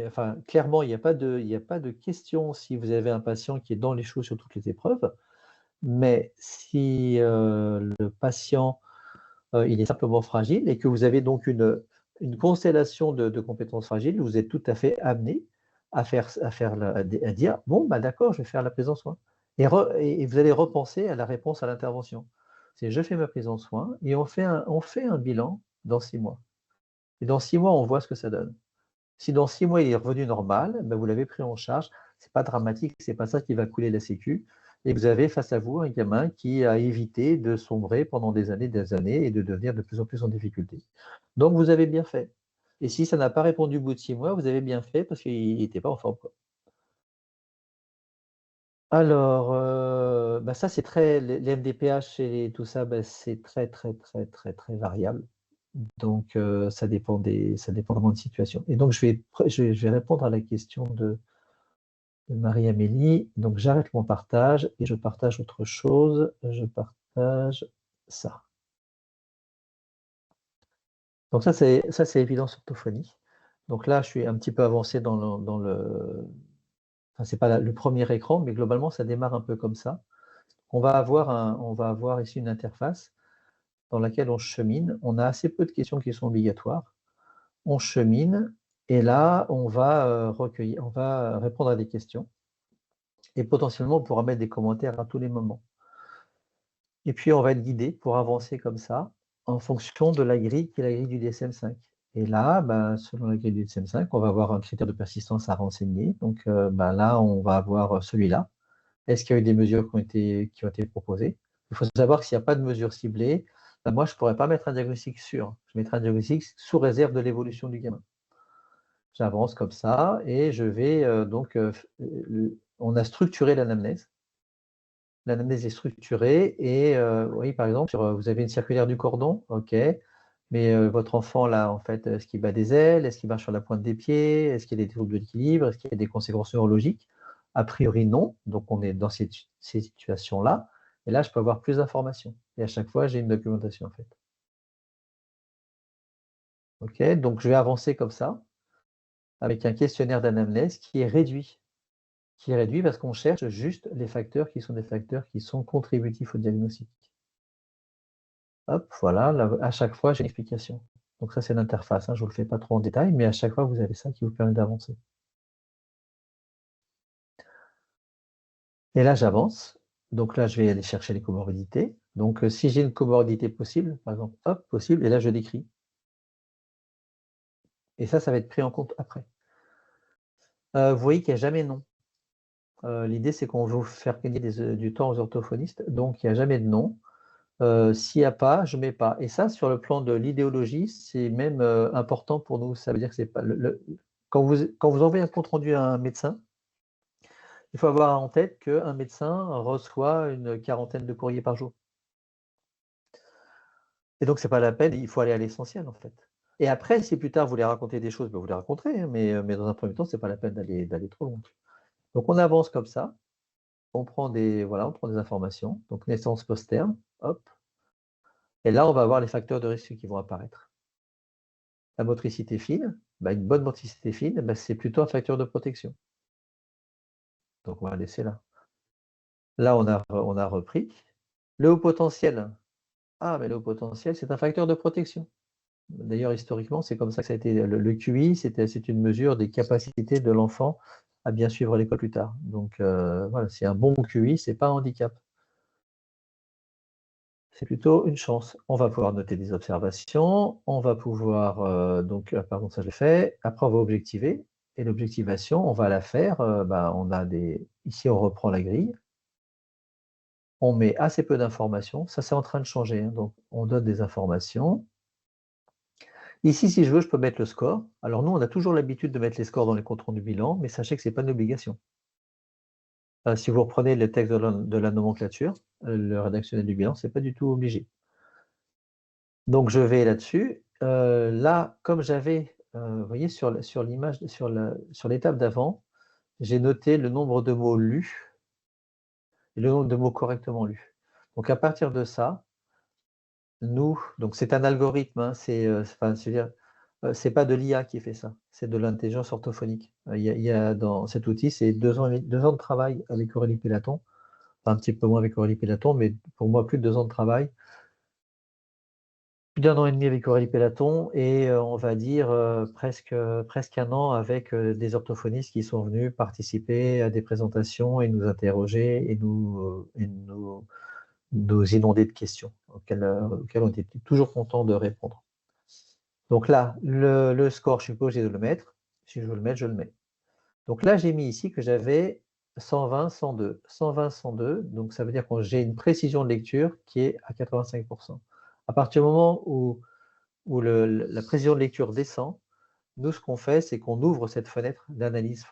enfin, clairement, il y a pas de question si vous avez un patient qui est dans les choux sur toutes les épreuves, mais si le patient, il est simplement fragile et que vous avez donc une constellation de compétences fragiles, vous êtes tout à fait amené à dire, bon, bah d'accord, je vais faire la prise en soin. Et vous allez repenser à la réponse à l'intervention. C'est je fais ma prise en soin et on fait un bilan dans 6 mois. Et dans 6 mois, on voit ce que ça donne. Si dans 6 mois, il est revenu normal, ben vous l'avez pris en charge. Ce n'est pas dramatique, ce n'est pas ça qui va couler la sécu. Et vous avez face à vous un gamin qui a évité de sombrer pendant des années et de devenir de plus en plus en difficulté. Donc, vous avez bien fait. Et si ça n'a pas répondu au bout de 6 mois, vous avez bien fait parce qu'il n'était pas en forme, quoi. Alors, bah ça, c'est très, les MDPH et tout ça, bah, c'est très, très, très, très, très variable. Donc, ça dépend vraiment de situation. Et donc, je vais répondre à la question de Marie-Amélie. Donc, j'arrête mon partage et je partage autre chose. Je partage ça. Donc, ça, c'est évidence orthophonie. Donc là, je suis un petit peu avancé enfin, c'est pas le premier écran, mais globalement, ça démarre un peu comme ça. On va avoir ici une interface dans laquelle on chemine. On a assez peu de questions qui sont obligatoires. On chemine et là, on va on va répondre à des questions et potentiellement, on pourra mettre des commentaires à tous les moments. Et puis, on va être guidé pour avancer comme ça en fonction de la grille qui est la grille du DSM-5. Et là, ben, selon la grille du DSM-5, on va avoir un critère de persistance à renseigner. Donc ben, là, on va avoir celui-là. Est-ce qu'il y a eu des mesures qui ont été proposées? Il faut savoir que s'il n'y a pas de mesures ciblées, ben moi, je ne pourrais pas mettre un diagnostic sûr. Je mettrai un diagnostic sous réserve de l'évolution du gamin. J'avance comme ça et je vais on a structuré l'anamnèse. L'anamnèse est structurée et oui, par exemple, vous avez une circulaire du cordon, ok, mais votre enfant, là, en fait, est-ce qu'il bat des ailes? Est-ce qu'il marche sur la pointe des pieds? Est-ce qu'il y a des troubles de l'équilibre? Est-ce qu'il y a des conséquences neurologiques? A priori, non. Donc, on est dans ces situations-là. Et là, je peux avoir plus d'informations. Et à chaque fois, j'ai une documentation, en fait. Ok, donc je vais avancer comme ça, avec un questionnaire d'anamnèse qui est réduit. Qui est réduit parce qu'on cherche juste les facteurs qui sont des facteurs qui sont contributifs au diagnostic. Hop, voilà, là, à chaque fois, j'ai une explication. Donc ça, c'est l'interface, hein, je ne vous le fais pas trop en détail, mais à chaque fois, vous avez ça qui vous permet d'avancer. Et là, j'avance. Donc là, je vais aller chercher les comorbidités. Donc si j'ai une comorbidité possible, par exemple, hop, possible, et là, je décris. Et ça va être pris en compte après. Vous voyez qu'il n'y a jamais non. L'idée, c'est qu'on veut faire gagner du temps aux orthophonistes, donc il n'y a jamais de non. S'il n'y a pas, je ne mets pas. Et ça, sur le plan de l'idéologie, c'est même important pour nous. Ça veut dire que c'est pas quand vous envoyez un compte rendu à un médecin, il faut avoir en tête qu'un médecin reçoit une quarantaine de courriers par jour. Et donc, ce n'est pas la peine, il faut aller à l'essentiel, en fait. Et après, si plus tard vous voulez raconter des choses, ben, vous les raconterez, hein, mais dans un premier temps, ce n'est pas la peine d'aller trop loin. Donc, on avance comme ça. On prend des informations. Donc, naissance post-terme, hop. Et là, on va avoir les facteurs de risque qui vont apparaître. La motricité fine, bah, une bonne motricité fine, bah, c'est plutôt un facteur de protection. Donc on va laisser là. Là, on a repris. Le haut potentiel. Ah, mais le haut potentiel, c'est un facteur de protection. D'ailleurs, historiquement, c'est comme ça que ça a été. Le QI, c'est une mesure des capacités de l'enfant à bien suivre l'école plus tard. Donc voilà, c'est un bon QI, c'est pas un handicap. C'est plutôt une chance. On va pouvoir noter des observations, on va pouvoir, pardon, ça je l'ai fait. Après, on va objectiver. Et l'objectivation, on va la faire. Ici, on reprend la grille. On met assez peu d'informations. Ça, c'est en train de changer, hein. Donc, on donne des informations. Ici, si je veux, je peux mettre le score. Alors, nous, on a toujours l'habitude de mettre les scores dans les comptes rendus bilan, mais sachez que ce n'est pas une obligation. Si vous reprenez le texte de la nomenclature, le rédactionnel du bilan, ce n'est pas du tout obligé. Donc, je vais là-dessus. Là, comme j'avais, vous voyez, sur l'image, sur l'étape d'avant, j'ai noté le nombre de mots lus et le nombre de mots correctement lus. Donc, à partir de ça, donc c'est un algorithme, hein, c'est pas de l'IA qui fait ça, c'est de l'intelligence orthophonique. Il y a dans cet outil, c'est 2 ans, 2 ans de travail avec Aurélie Pélaton, enfin, un petit peu moins avec Aurélie Pélaton, mais pour moi, plus de 2 ans de travail. plus d'un an et demi avec Aurélie Pélaton et on va dire presque un an avec des orthophonistes qui sont venus participer à des présentations et nous interroger et nous inonder de questions auxquelles on était toujours content de répondre. Donc là, le score, je suis pas obligé de le mettre. Si je veux le mettre, je le mets. Donc là, j'ai mis ici que j'avais 120, 102. 120, 102, donc ça veut dire que j'ai une précision de lecture qui est à 85%. À partir du moment où la précision de lecture descend, nous, ce qu'on fait, c'est qu'on ouvre cette fenêtre d'analyse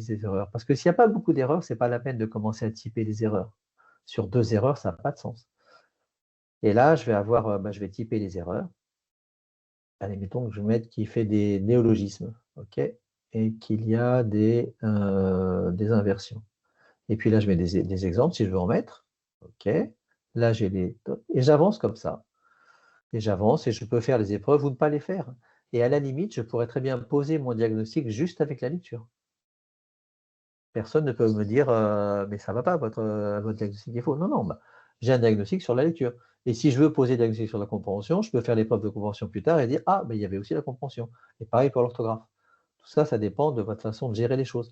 des erreurs. Parce que s'il n'y a pas beaucoup d'erreurs, ce n'est pas la peine de commencer à typer les erreurs. Sur 2 erreurs, ça n'a pas de sens. Et là, je vais typer les erreurs. Allez, mettons que je mette qu'il fait des néologismes, ok, et qu'il y a des inversions. Et puis là, je mets des exemples si je veux en mettre, ok. Là, j'ai les... Et j'avance comme ça. Et j'avance et je peux faire les épreuves ou ne pas les faire. Et à la limite, je pourrais très bien poser mon diagnostic juste avec la lecture. Personne ne peut me dire mais ça ne va pas, votre diagnostic est faux. Non, non, j'ai un diagnostic sur la lecture. Et si je veux poser un diagnostic sur la compréhension, je peux faire l'épreuve de compréhension plus tard et dire ah, mais il y avait aussi la compréhension. Et pareil pour l'orthographe. Tout ça, ça dépend de votre façon de gérer les choses.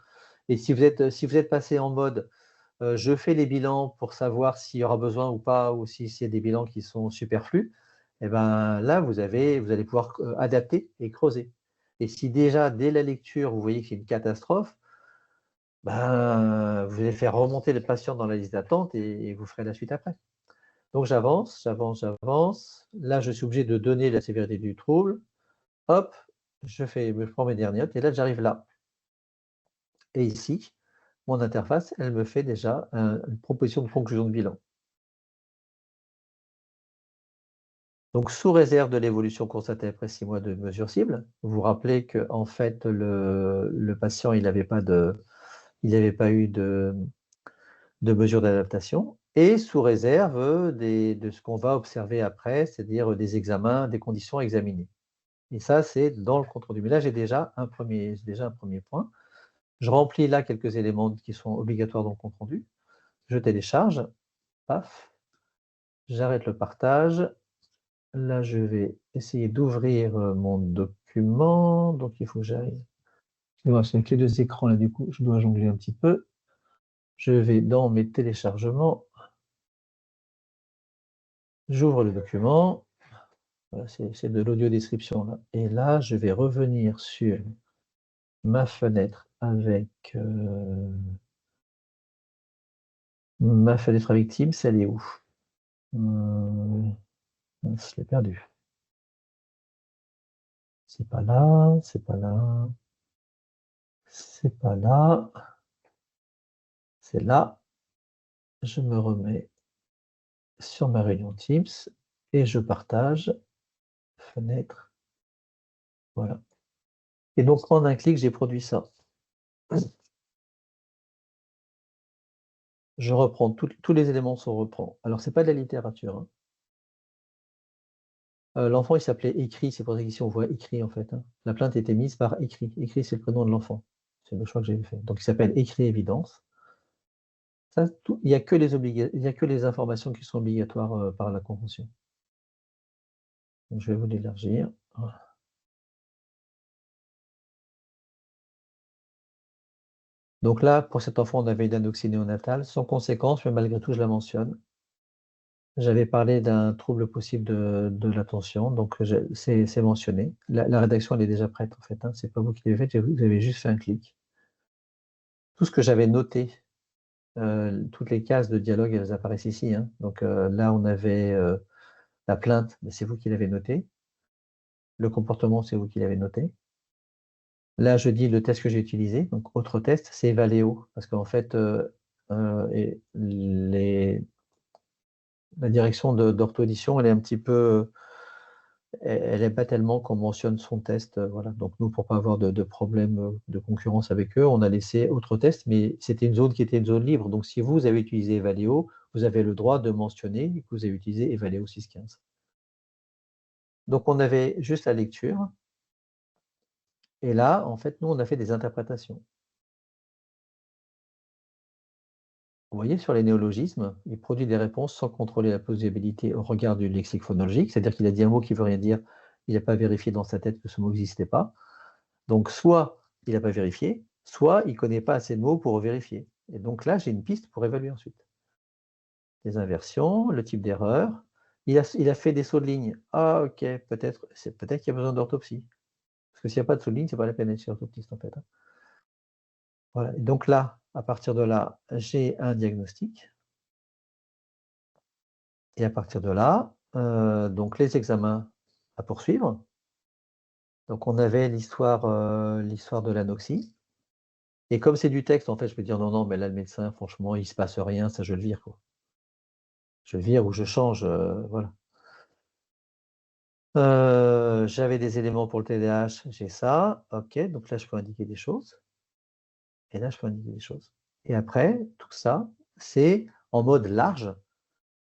Et si vous êtes passé en mode je fais les bilans pour savoir s'il y aura besoin ou pas, ou s'il y a des bilans qui sont superflus, et ben là, vous allez pouvoir adapter et creuser. Et si déjà, dès la lecture, vous voyez que c'est une catastrophe, ben, vous allez faire remonter le patient dans la liste d'attente et vous ferez la suite après. Donc j'avance, j'avance, j'avance. Là, je suis obligé de donner la sévérité du trouble. Hop, je prends mes dernières notes et là, j'arrive là. Et ici, mon interface, elle me fait déjà une proposition de conclusion de bilan. Donc, sous réserve de l'évolution constatée après 6 mois de mesure cible, vous vous rappelez que en fait, le patient, il n'avait pas eu de mesure d'adaptation, et sous réserve de ce qu'on va observer après, c'est-à-dire des examens, des conditions à examiner. Et ça, c'est dans le compte-rendu. Mais là, j'ai déjà un premier point. Je remplis là quelques éléments qui sont obligatoires dans le compte-rendu. Je télécharge, paf, j'arrête le partage. Là, je vais essayer d'ouvrir mon document. Donc, il faut que j'aille. Excusez-moi, c'est avec les 2 écrans là, du coup, je dois jongler un petit peu. Je vais dans mes téléchargements. J'ouvre le document. Voilà, c'est de l'audio description là. Et là, je vais revenir sur ma fenêtre avec Teams. Elle est où? Je l'ai perdue. C'est pas là, c'est pas là. C'est pas là. C'est là. Je me remets sur ma réunion Teams et je partage, fenêtre, voilà. Et donc en un clic, j'ai produit ça. Je reprends, tous les éléments sont reprends. Alors c'est pas de la littérature, hein. L'enfant il s'appelait Écrit, c'est pour ça qu'ici on voit Écrit en fait, hein. La plainte était mise par Écrit. Écrit c'est le prénom de l'enfant. C'est le choix que j'avais fait. Donc il s'appelle Écrit Évidence. Ça, il n'y a que les informations qui sont obligatoires par la convention. Donc, je vais vous l'élargir. Voilà. Donc là, pour cet enfant, on avait une anoxie néonatale, sans conséquence, mais malgré tout, je la mentionne. J'avais parlé d'un trouble possible de l'attention, donc c'est mentionné. La rédaction, elle est déjà prête, en fait, hein. C'est pas vous qui l'avez faite, vous avez juste fait un clic. Tout ce que j'avais noté, toutes les cases de dialogue, elles apparaissent ici, hein. Donc là, on avait la plainte, c'est vous qui l'avez noté. Le comportement, c'est vous qui l'avez noté. Là, je dis le test que j'ai utilisé, donc autre test, c'est Evaléo, parce qu'en fait, la direction d'Ortho-Édition, elle est un petit peu, elle n'aime pas tellement qu'on mentionne son test, voilà. Donc nous, pour pas avoir de problème de concurrence avec eux, on a laissé autre test, mais c'était une zone qui était une zone libre. Donc si vous avez utilisé Evaléo, vous avez le droit de mentionner que vous avez utilisé Evaléo 615. Donc on avait juste la lecture, et là, en fait, nous, on a fait des interprétations. vous voyez, sur les néologismes, il produit des réponses sans contrôler la plausibilité au regard du lexique phonologique, c'est-à-dire qu'il a dit un mot qui ne veut rien dire, il n'a pas vérifié dans sa tête que ce mot n'existait pas. Donc, soit il n'a pas vérifié, soit il ne connaît pas assez de mots pour vérifier. Et donc là, j'ai une piste pour évaluer ensuite. Les inversions, le type d'erreur. Il a fait des sauts de ligne. Ah, ok, peut-être qu'il y a besoin d'orthopsie. Parce que s'il n'y a pas de saut de ligne, ce n'est pas la peine d'être chez l'orthoptiste, en fait. Voilà. Et donc là, à partir de là, j'ai un diagnostic. Et à partir de là, donc les examens à poursuivre. Donc on avait l'histoire de l'anoxie. Et comme c'est du texte, en fait, je peux dire non, non, mais là, le médecin, franchement, il ne se passe rien, ça, je le vire, quoi. Je vire ou je change, voilà. J'avais des éléments pour le TDAH, j'ai ça, ok, donc là, je peux indiquer des choses. Et là, je peux indiquer des choses. Et après, tout ça, c'est en mode large,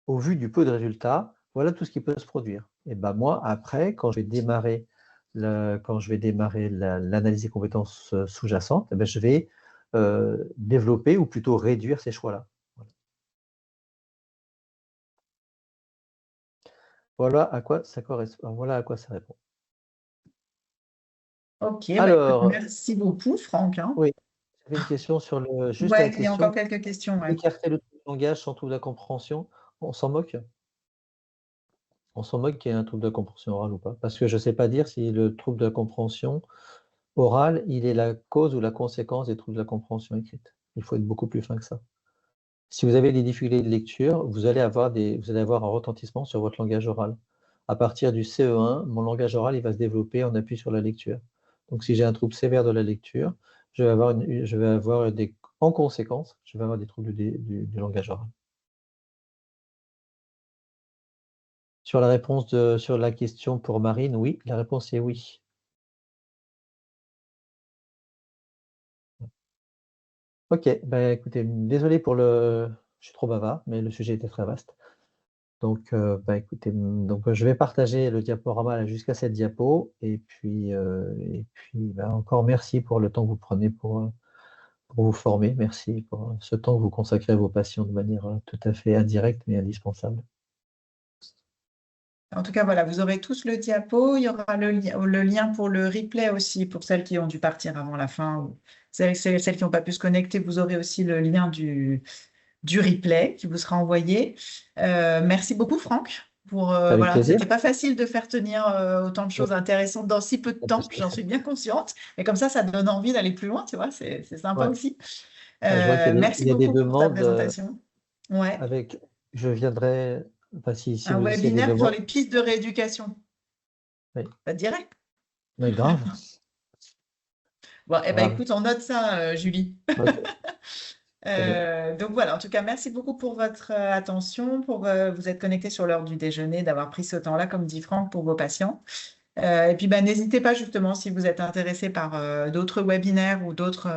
au vu du peu de résultats, voilà tout ce qui peut se produire. Et ben moi, après, quand je vais démarrer l'analyse des compétences sous-jacentes, eh ben, je vais développer ou plutôt réduire ces choix-là. Voilà à quoi ça correspond. Voilà à quoi ça répond. Ok, bah, écoute, Alors, merci beaucoup, Franck, hein. oui, j'avais une question sur juste la Ouais, il y a encore question, quelques questions. Ouais. écarter le langage sans trouble de la compréhension, on s'en moque? On s'en moque qu'il y ait un trouble de compréhension orale ou pas? Parce que je ne sais pas dire si le trouble de la compréhension orale, il est la cause ou la conséquence des troubles de la compréhension écrite. Il faut être beaucoup plus fin que ça. Si vous avez des difficultés de lecture, vous allez avoir un retentissement sur votre langage oral. À partir du CE1, mon langage oral, il va se développer en appui sur la lecture. Donc, si j'ai un trouble sévère de la lecture, en conséquence, je vais avoir des troubles du langage oral. Sur la question pour Marine, oui, la réponse est oui. Ok, bah, écoutez, désolé je suis trop bavard, mais le sujet était très vaste. Donc, bah, écoutez, donc, je vais partager le diaporama là, jusqu'à cette diapo. Et puis bah, encore merci pour le temps que vous prenez pour vous former. Merci pour ce temps que vous consacrez à vos patients de manière tout à fait indirecte mais indispensable. En tout cas, voilà, vous aurez tous le diapo. Il y aura le lien pour le replay aussi, pour celles qui ont dû partir avant la fin ou celles qui n'ont pas pu se connecter. Vous aurez aussi le lien du replay qui vous sera envoyé. Merci beaucoup, Franck. Avec Voilà, plaisir. c'était pas facile de faire tenir autant de Ouais, choses intéressantes dans si peu de pas de temps, souci. j'en suis bien consciente. Mais comme ça donne envie d'aller plus loin, tu vois, c'est sympa Ouais. aussi. Je vois Merci il y a des beaucoup pour ta demandes présentation. Ouais, je viendrai, enfin, si un il y a des webinaire sur demandes, les pistes de rééducation. oui, Ça te dirait? mais grave, Bon, eh ben, grave. écoute, on note ça, Julie. Ok, très bien. Donc voilà, en tout cas, merci beaucoup pour votre attention, pour vous être connecté sur l'heure du déjeuner, d'avoir pris ce temps-là, comme dit Franck, pour vos patients. Et puis, bah, n'hésitez pas justement si vous êtes intéressé par d'autres webinaires ou d'autres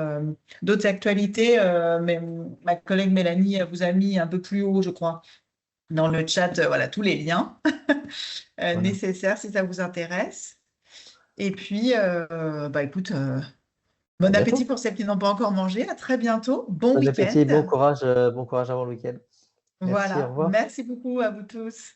actualités. Mais ma collègue Mélanie vous a mis un peu plus haut, je crois, dans le chat, voilà, tous les liens Voilà. nécessaires si ça vous intéresse. Et puis, bah, écoute, À bon appétit bientôt. pour celles qui n'ont pas encore mangé. À très bientôt. Bon Bon week-end. appétit, bon courage avant le week-end. Merci, au Voilà. revoir. Merci beaucoup à vous tous.